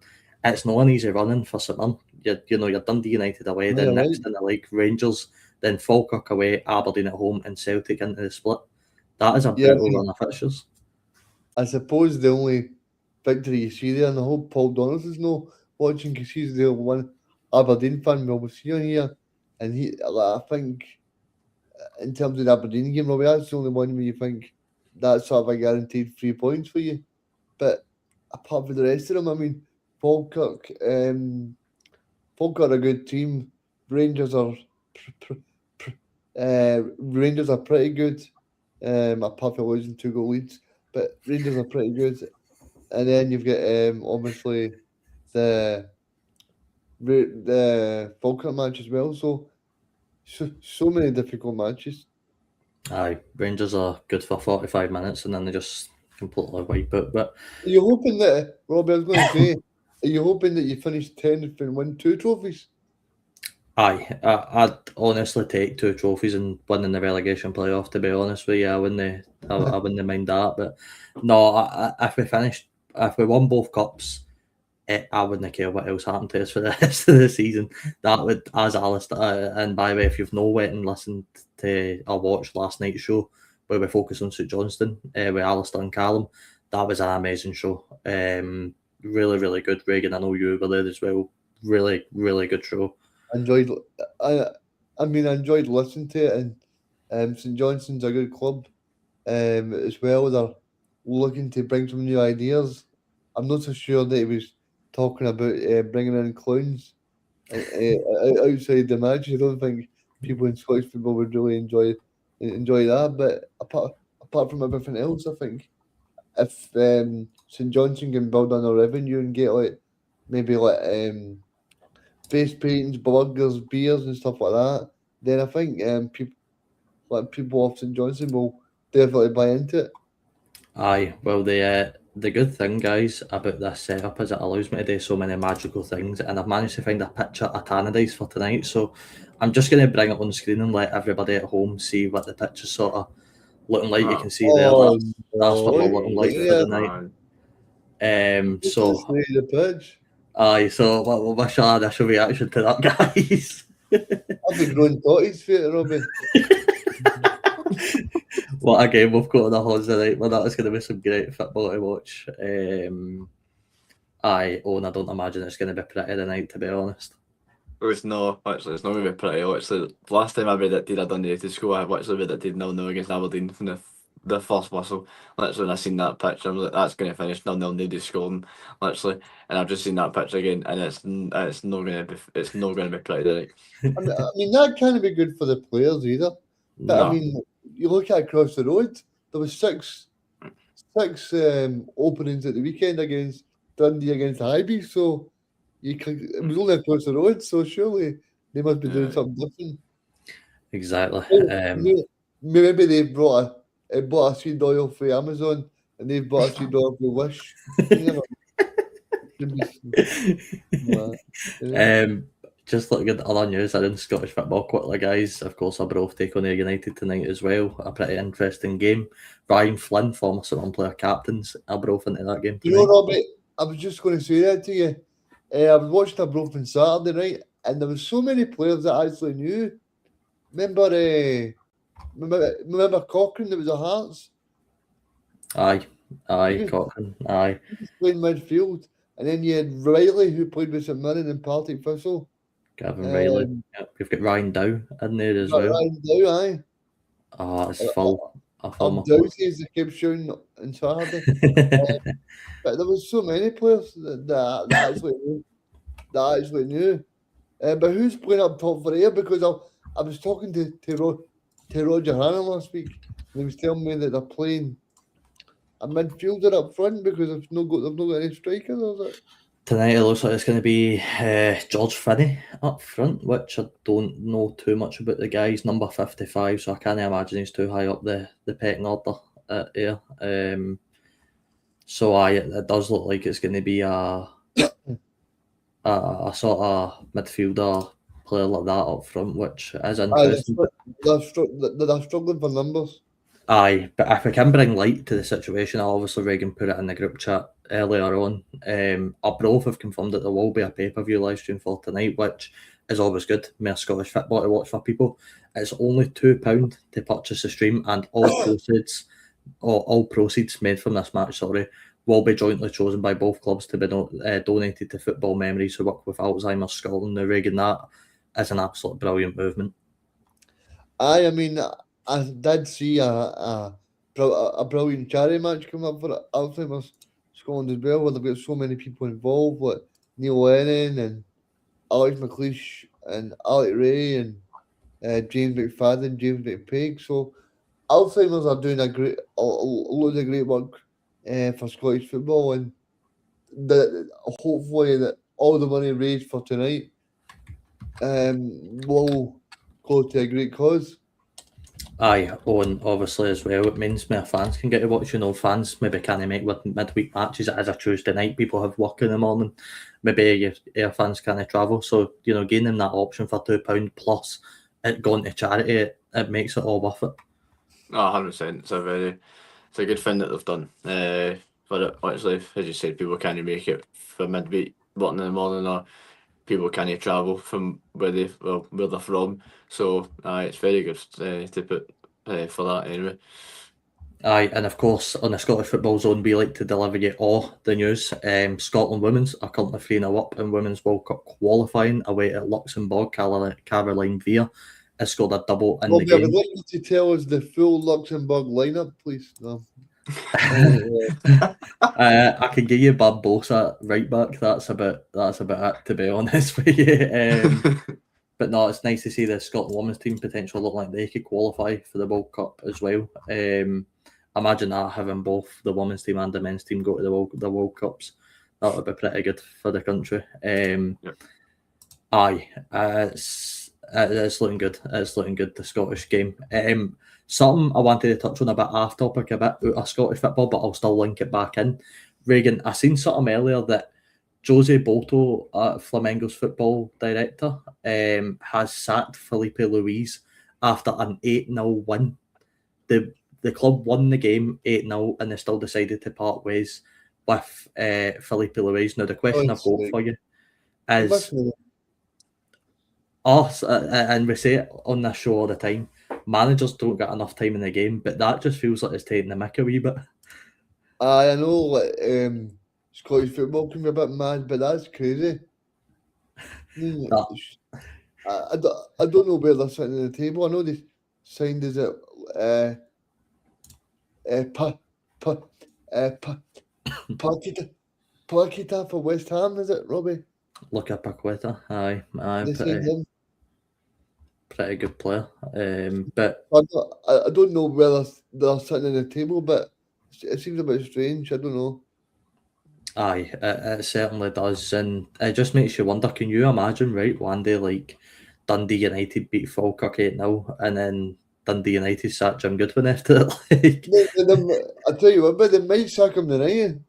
It's not an easy running for St Mirren. You're Dundee United away, then next in the league, Rangers, then Falkirk away, Aberdeen at home, and Celtic into the split. That is a brutal run of fixtures. I suppose the only victory you see there, and I hope Paul Donald is not watching because he's the one Aberdeen fan we'll see on here. And I think in terms of the Aberdeen game, Robbie, that's the only one where you think that's sort of a guaranteed 3 points for you. But apart from the rest of them, I mean, Falkirk are a good team. Rangers are pretty good. Apart from losing 2-goal leads, but Rangers are pretty good. And then you've got obviously the Falkirk match as well. So many difficult matches. Aye, Rangers are good for 45 minutes and then they just completely wipe it. But are you hoping that, Robbie, I was going to say, are you hoping that you finish 10th and win 2 trophies? Aye, I'd honestly take 2 trophies and winning the relegation playoff, to be honest with you. I wouldn't mind that. But no, if we won both cups, I wouldn't care what else happened to us for the rest of the season. That would, as Alistair, and by the way, if you've no went and listened to or watched last night's show where we focus on St Johnstone with Alistair and Callum, that was an amazing show. Really, really good. Reagan, I know you were there as well. Really, really good show. I enjoyed listening to it, and St Johnstone's a good club as well. They're looking to bring some new ideas. I'm not so sure that he was talking about bringing in clowns outside the match. I don't think people in Scottish football would really enjoy that. But apart from everything else, I think if St Johnstone can build on their revenue and get maybe face paintings, burgers, beers, and stuff like that, then I think people off St Johnstone will definitely buy into it. Aye, well, the good thing, guys, about this setup is it allows me to do so many magical things, and I've managed to find a picture of Tannadice for tonight. So I'm just going to bring it on screen and let everybody at home see what the picture's sort of looking like. You can see there. That's what we're looking like for the night. So the pitch. Aye, so what's your initial reaction to that, guys? I've been growing totties for it, Robbie. What a game we've got on the hands tonight, man. That is going to be some great football to watch. And I don't imagine it's going to be pretty tonight, to be honest. It's not going to be pretty. Actually, last time I read it did a Dundee Utd score, I actually read it did 0-0 against Aberdeen from the first whistle. Literally, when I seen that picture, I was like, that's going to finish 0-0, nobody's scoring. Literally, and I've just seen that picture again, and it's not going to be pretty tonight. I mean, that can't be good for the players either. But No. I mean, you look at across the road, there was six openings at the weekend against Dundee against Highby, so it was only across the road, so surely they must be doing something different. Exactly. Maybe they bought a seed oil for Amazon and they've bought a seed oil for Wish. Just looking at the other news in Scottish football quickly, guys. Of course, Arbroath take on Ayr United tonight as well. A pretty interesting game. Ryan Flynn, former St Mirren player, captains Arbroath into that game tonight. You know, Robbie, I was just going to say that to you. I was watching Arbroath on Saturday night, and there were so many players that I actually knew. Remember Cochrane that was a Hearts? Aye, Cochrane, aye. He was playing midfield. And then you had Riley, who played with St Mirren and Partick Thistle. Gavin Riley. Yep. We've got Ryan Dow in there as well. Ryan Dow, aye. Oh, it's full. Dowsy, as they kept showing on Saturday. But there was so many players that actually knew. But who's playing up top for Ayr? Because I was talking to Roger Hannon last week, and he was telling me that they're playing a midfielder up front because they've not got any strikers, or is it? Tonight it looks like it's going to be George Finney up front, which I don't know too much about the guy. He's number 55, so I can't imagine he's too high up the pecking order at Ayr. So it does look like it's going to be a sort of midfielder player like that up front, which is Aye, interesting. they're struggling for numbers. Aye, but if we can bring light to the situation, obviously Reagan put it in the group chat earlier on. Our Brove have confirmed that there will be a pay-per-view live stream for tonight, which is always good. More Scottish football to watch for people. It's only £2 to purchase the stream, and all proceeds made from this match, will be jointly chosen by both clubs to be donated to Football Memories, who work with Alzheimer's Scotland. Now, Reagan, that is an absolute brilliant movement. I mean, I did see a brilliant charity match come up for Alzheimer's Scotland as well, where they've got so many people involved, like Neil Lennon and Alex McLeish and Alec Ray and James McFadden, James McPaig. So Alzheimer's are doing a load of great work for Scottish football, and hopefully that all the money raised for tonight will go to a great cause. Aye, and obviously as well, it means more fans can get to watch. Fans maybe can't make with midweek matches as a Tuesday night. People have work in the morning. Maybe your fans can't travel. So, giving them that option for £2 plus it going to charity, it makes it all worth it. 100%. It's a good thing that they've done. But actually, as you said, people can't make it for midweek working in the morning, or people can't travel from where they're from. So it's very good to put for that anyway. Aye, and of course on the Scottish Football Zone we like to deliver you all the news. Scotland women's are currently 3-0 up in Women's World Cup qualifying away at Luxembourg. Caroline Veer has scored a double in the game. I would like you to tell us the full Luxembourg lineup, please. No. I can give you Barbosa right back. That's about it, to be honest with you. But no, it's nice to see the Scotland women's team potentially look like they could qualify for the World Cup as well. Imagine that, having both the women's team and the men's team go to the World Cups. That would be pretty good for the country. Yep. Aye, it's looking good. It's looking good, the Scottish game. Something I wanted to touch on a bit off topic, a bit out of Scottish football, but I'll still link it back in. Reagan, I seen something earlier that Jose Boto, Flamengo's football director, has sacked Felipe Luis after an 8-0 win. The club won the game 8-0 and they still decided to part ways with Felipe Luis. Now, the question I've got for you is, us, and we say it on this show all the time, managers don't get enough time in the game, but that just feels like it's taking the mick a wee bit. I know Scottish football can be a bit mad, but that's crazy. I don't know where they're sitting at the table. I know they signed as Paqueta for West Ham, is it, Robbie? Look at Paqueta. Aye, pretty good player. But I don't know where they're sitting at the table, but it seems a bit strange. I don't know. Aye, it certainly does, and it just makes you wonder, can you imagine, right, one day like Dundee United beat Falkirk 8-0 and then Dundee United sacked Jim Goodwin after it? I tell you what, but they might sack him tonight.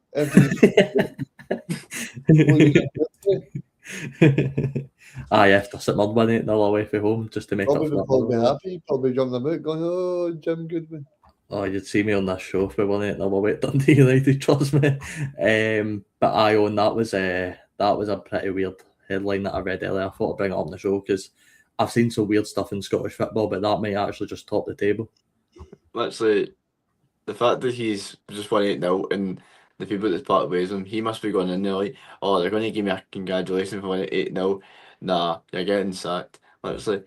Aye, after St Mirren winning 8-0 away from home just to make probably up for probably happy, probably jumping about going, oh, Jim Goodwin. Oh, you'd see me on this show if we won 8-0 away at Dundee United, trust me. But I own that was a pretty weird headline that I read earlier. I thought I'd bring it up on the show because I've seen some weird stuff in Scottish football, but that may actually just top the table. Actually, the fact that he's just won 8-0 and the people that's part of ways him, he must be going in there like, oh, they're going to give me a congratulations for winning 8-0. Nah, you're getting sacked. Actually,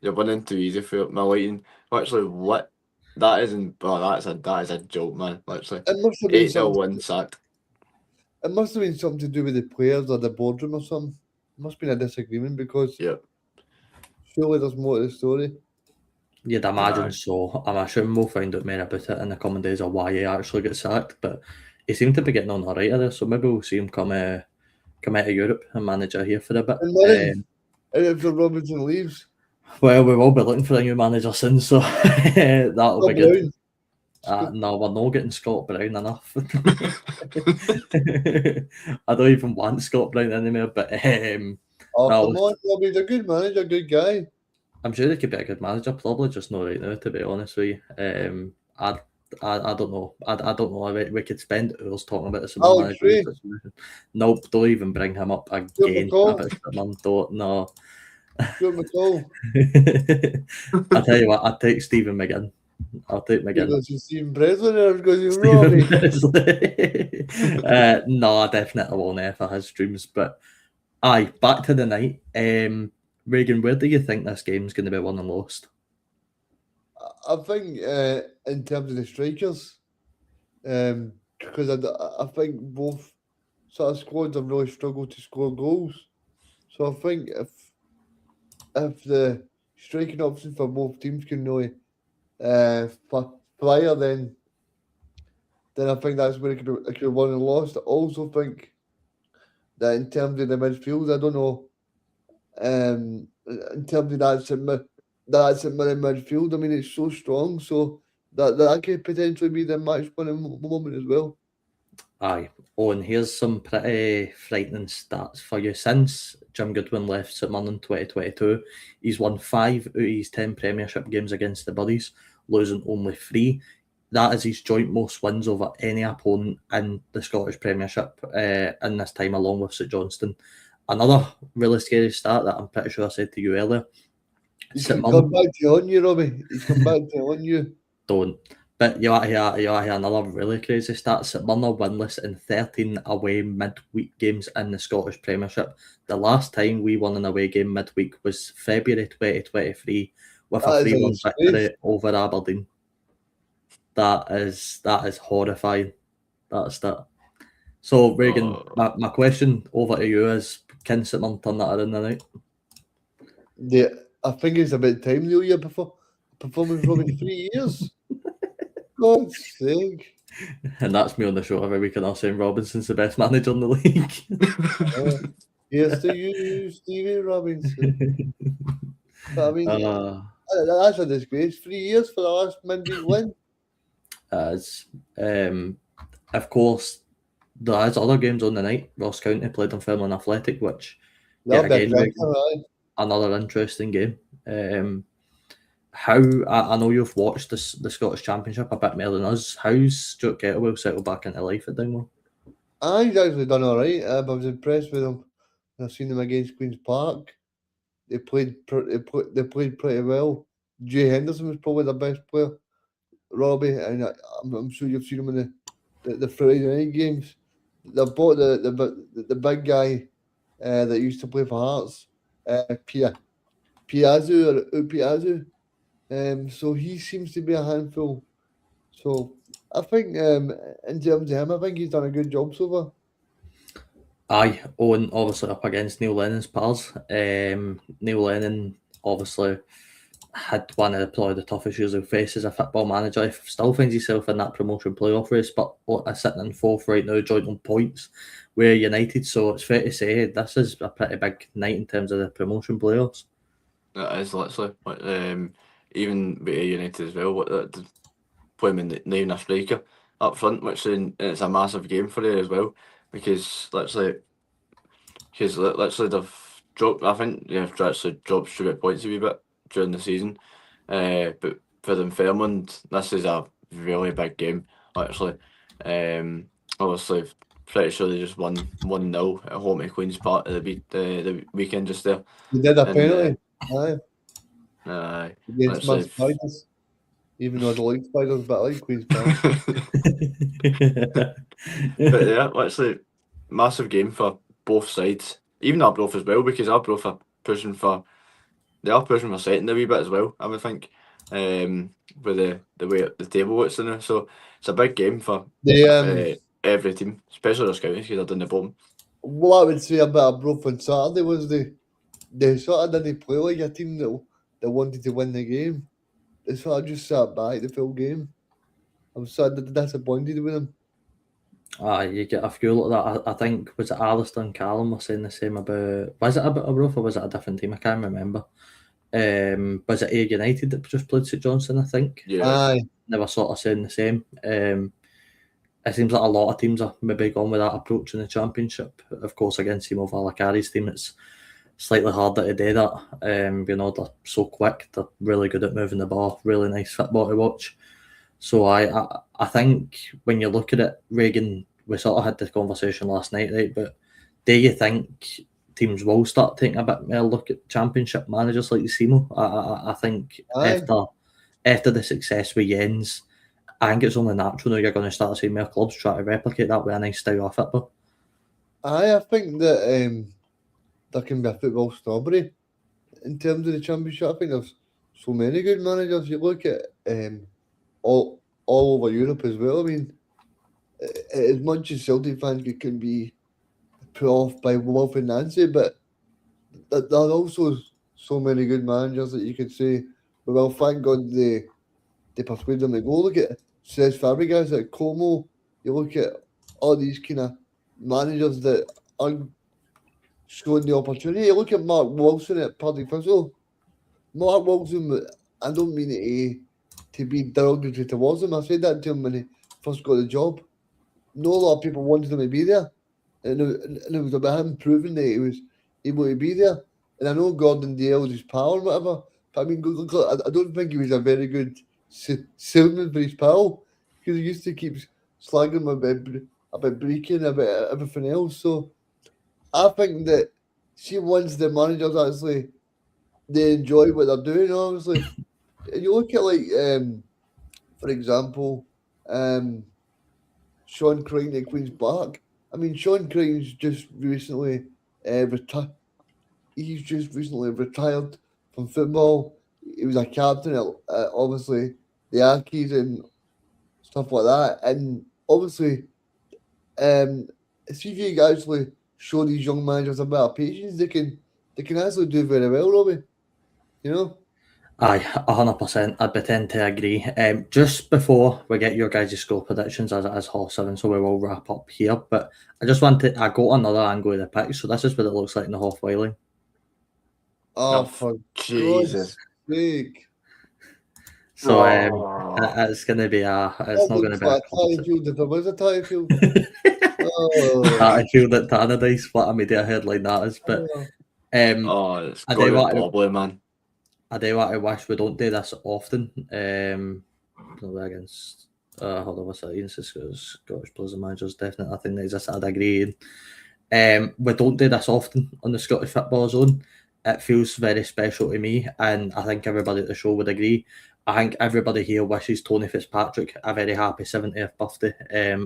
you're winning too easy for my lighting. Actually, what? That is a joke, man. Literally, 8-0 win sacked. It must have been something to do with the players or the boardroom or something. It must have been a disagreement because surely there's more to the story. You'd imagine so. I'm assuming we'll find out more about it in the coming days of why he actually got sacked. But he seemed to be getting on alright there, so maybe we'll see him come out of Europe and manage it here for a bit. And if the Robinson leaves. Well, we will be looking for a new manager soon, so that'll be good. No, we're not getting Scott Brown enough. I don't even want Scott Brown anymore, but Oh, No, come on, Robbie, he's a good manager, good guy. I'm sure he could be a good manager. Probably just not right now, to be honest with you. I don't know. I don't know. We could spend hours talking about the Simon Alex manager Ray, situation. Nope, don't even bring him up Stuart again McCall, about Simon. Don't, no. Stuart McCall. I'll tell you what, I'll take Stephen McGinn. I'll take He McGinn. goes to Stephen Presley there because he's Stephen Robbie. Presley. No, I definitely won't for his dreams. But aye, back to the night. Reagan, where do you think this game's going to be won and lost? I think in terms of the strikers, because I think both sort of squads have really struggled to score goals. So I think if the striking option for both teams can really fire, then I think that's where it could won and lost. I also think that in terms of the midfield, I don't know. In terms of that's in midfield. I mean, it's so strong, so that could potentially be the match winning moment as well. Aye. Oh, and here's some pretty frightening stats for you. Since Jim Goodwin left St Mirren in 2022, he's won 5 out of his 10 Premiership games against the Buddies, losing only 3. That is his joint most wins over any opponent in the Scottish Premiership in this time, along with St Johnstone. Another really scary stat that I'm pretty sure I said to you earlier. He's come back to on you, Robbie. He's come back to on you. Don't. But you want to hear another really crazy stat. St Mirren are winless in 13 away midweek games in the Scottish Premiership. The last time we won an away game midweek was February 2023 with a 3-1 victory over Aberdeen. That is horrifying. That's that. So Reagan, my question over to you is: can St Mirren turn that around tonight? Yeah, I think it's about time, Leo. You're performing for over 3 years. God's sake. And that's me on the show every week, and I'm saying Robinson's the best manager in the league. Here's to you, Stevie Robinson. But I mean, that's a disgrace. 3 years for the last midweek win. Of course, there is other games on the night. Ross County played on Fairland Athletic, which again, another interesting game. I know you've watched the Scottish Championship a bit more than us. How's Stuart Kettlewell settled back into life at Dingwall? He's actually done all right. I was impressed with him. I've seen them against Queen's Park. They played pretty well. Jay Henderson was probably the best player. Robbie, and I'm sure you've seen him in the Friday night games. They bought the big guy that used to play for Hearts, Piazzu. So he seems to be a handful. So I think in terms of him, I think he's done a good job so far. Aye, and obviously up against Neil Lennon's pals. Neil Lennon obviously had one of probably the toughest years he'll face as a football manager. He still finds himself in that promotion playoff race, but sitting in 4th right now, joint on points with United. So it's fair to say this is a pretty big night in terms of the promotion playoffs. It is literally. Even with United as well, playing not even a striker up front, which it's a massive game for you as well, because literally they've dropped. I think they've actually dropped stupid points a wee bit during the season, but for them Fairland, this is a really big game actually. Obviously, pretty sure they just won 1-0 at home to Queen's Park the weekend just there. They did a penalty. Against my Spiders. Even though I don't like Spiders, but I like Queen's Park. But yeah, actually, massive game for both sides. Even Arbroath as well, because Arbroath are pushing for second a wee bit as well, I would think. With the way the table looks in there. So it's a big game for every team, especially the Scouts, because they're down the bottom. What I would say about Arbroath on Saturday was they sort of didn't play like a team that wanted to win the game. They sort of just sat back the full game. I'm sort of disappointed with them. You get a few like that. I think, was it Alistair and Callum were saying the same about, was it about Arbroath or was it a different team? I can't remember. Was it Ayr United that just played St Johnstone, I think? Yeah. Aye. They were sort of saying the same. It seems like a lot of teams are maybe gone with that approach in the Championship. Of course, against Timo Valakari's team, it's slightly harder to do that. They're so quick. They're really good at moving the ball. Really nice football to watch. So I think when you look at it, Reagan, we sort of had this conversation last night, right? But do you think teams will start taking a bit more look at Championship managers like Simo? I think after the success with Jens, I think it's only natural now you're going to start seeing more clubs try to replicate that with a nice style of football. I think that there can be a football snobbery in terms of the Championship. I think there's so many good managers. You look at all over Europe as well. I mean, as much as Celtic fans can be put off by Wolf and Nancy, but there are also so many good managers that you could say, well, thank God they persuade them to go. Look at Cesc Fabregas at Como. You look at all these kind of managers that are showing the opportunity. You look at Mark Wilson at Partick Thistle. Mark Wilson, I don't mean it to be derogatory towards him. I said that to him when he first got the job. Not a lot of people wanted him to be there. And it was about him proving that he was able to be there. And I know Gordon Dale's his pal or whatever, but I mean, I don't think he was a very good salesman for his pal, because he used to keep slagging him about breaking, about everything else. So I think that once the managers actually they enjoy what they're doing, obviously. And you look at for example, Sean Crichton at Queen's Park. I mean, Sean Crichton's just recently retired. He's just recently retired from football. He was a captain at obviously the Yankees and stuff like that. And obviously, see if you actually show these young managers a bit of patience, they can actually do very well, Robbie. You know. Aye, 100%. I'd tend to agree. Just before we get your guys' score predictions as it is 7:30, so we will wrap up here. But I got another angle of the pitch, so this is what it looks like in the halfway line. Oh, for Jesus' sake! So it's going to be it's not going to be a field if there was a tie field. I feel that Tannadice, what a media headline that is. But it's got to be wobbly, man. I do what I wish we don't do this often. Against hold on, what's that? Scottish players and managers definitely. I think that's I'd agree. We don't do this often on the Scottish Football Zone. It feels very special to me, and I think everybody at the show would agree. I think everybody here wishes Tony Fitzpatrick a very happy 70th birthday.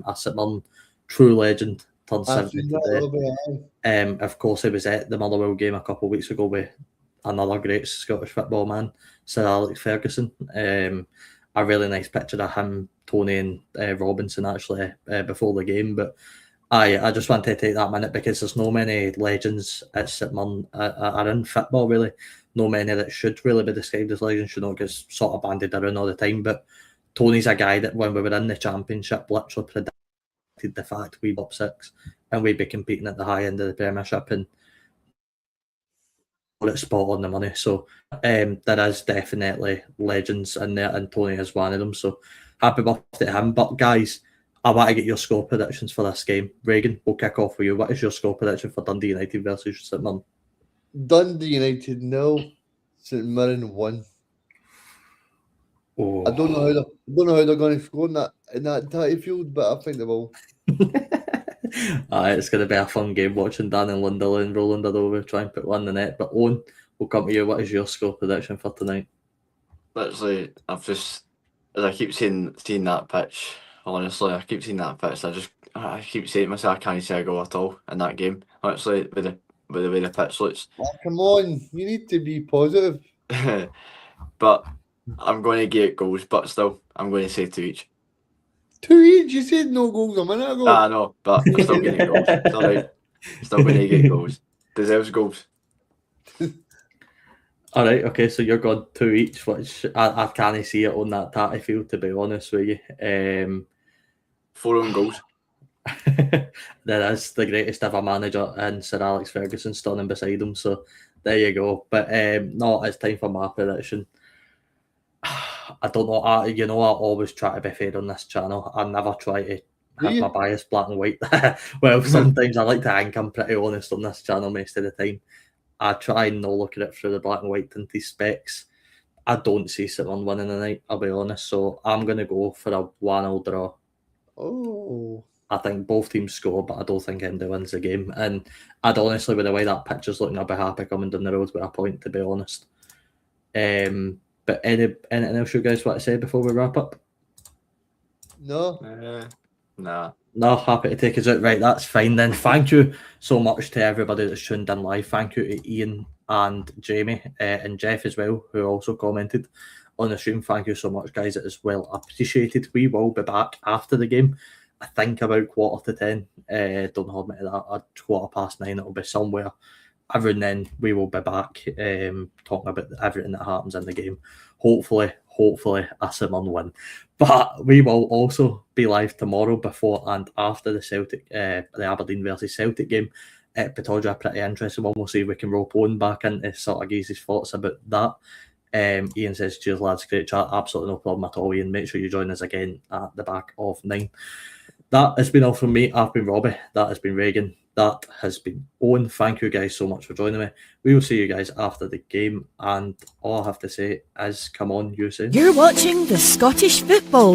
A St Mirren true legend turned 70 today. Of course, he was at the Motherwell game a couple of weeks ago with another great Scottish football man, Sir Alex Ferguson. A really nice picture of him, Tony and Robinson actually before the game. But I just wanted to take that minute because there's no many legends at St Mirren are in football really. No many that should really be described as legends, get sort of banded around all the time. But Tony's a guy that when we were in the Championship literally predicted the fact we'd up 6 and we'd be competing at the high end of the Premiership, and it's spot on the money. So there is definitely legends in there, and Tony is one of them. So happy birthday to him. But guys, I want to get your score predictions for this game. Reagan, we'll kick off with you. What is your score prediction for Dundee United versus St Mirren? Dundee United 0, St Mirren 1. Oh. I don't know how they're going to score in that tie field, but I think they will. It's going to be a fun game watching Dan and Lindelof rolling it over, try and put one in the net. But Owen, we'll come to you. What is your score prediction for tonight? Literally, as I keep seeing that pitch, honestly, I keep seeing that pitch. I keep saying to myself, I can't see a goal at all in that game. Honestly, with the way the pitch looks. Oh, come on, you need to be positive. But I'm going to get goals, but still, I'm going to say 2 each. 2 each? You said no goals a minute ago. I know, but I'm still going to get goals. Sorry. Still going to get goals. Deserves goals. All right, okay, so you're going 2 each, which I can't see it on that tatty field, to be honest with you. 4 own goals. There is the greatest ever manager in Sir Alex Ferguson standing beside him, so there you go. But no, it's time for my prediction. I don't know. I always try to be fair on this channel. I never try to have my bias black and white. Well, sometimes I like to think I'm pretty honest on this channel most of the time. I try and not look at it through the black and white tinted specs. I don't see St Mirren winning tonight, I'll be honest. So I'm going to go for a 1-0 draw. Oh. I think both teams score, but I don't think anybody wins the game. And I'd honestly, with the way that pitch is looking, I'd be happy coming down the road with a point, to be honest. But anything else you guys want to say before we wrap up? No. Nah. No, happy to take us out. Right, that's fine then. Thank you so much to everybody that's tuned in live. Thank you to Ian and Jamie and Jeff as well, who also commented on the stream. Thank you so much, guys. It is well appreciated. We will be back after the game. I think about 9:15. Don't hold me to that. At 9:15, it'll be somewhere. Around then, we will be back talking about everything that happens in the game. Hopefully, a St Mirren win. But we will also be live tomorrow before and after the Celtic, the Aberdeen versus Celtic game. Pataudra, pretty interesting one. We'll see if we can rope Owen back into sort of give his thoughts about that. Ian says, cheers lads, great chat. Absolutely no problem at all, Ian. Make sure you join us again at the back of 9. That has been all from me. I've been Robbie. That has been Reagan. That has been Owen. Thank you guys so much for joining me. We will see you guys after the game. And all I have to say is, come on, you say. You're watching the Scottish Football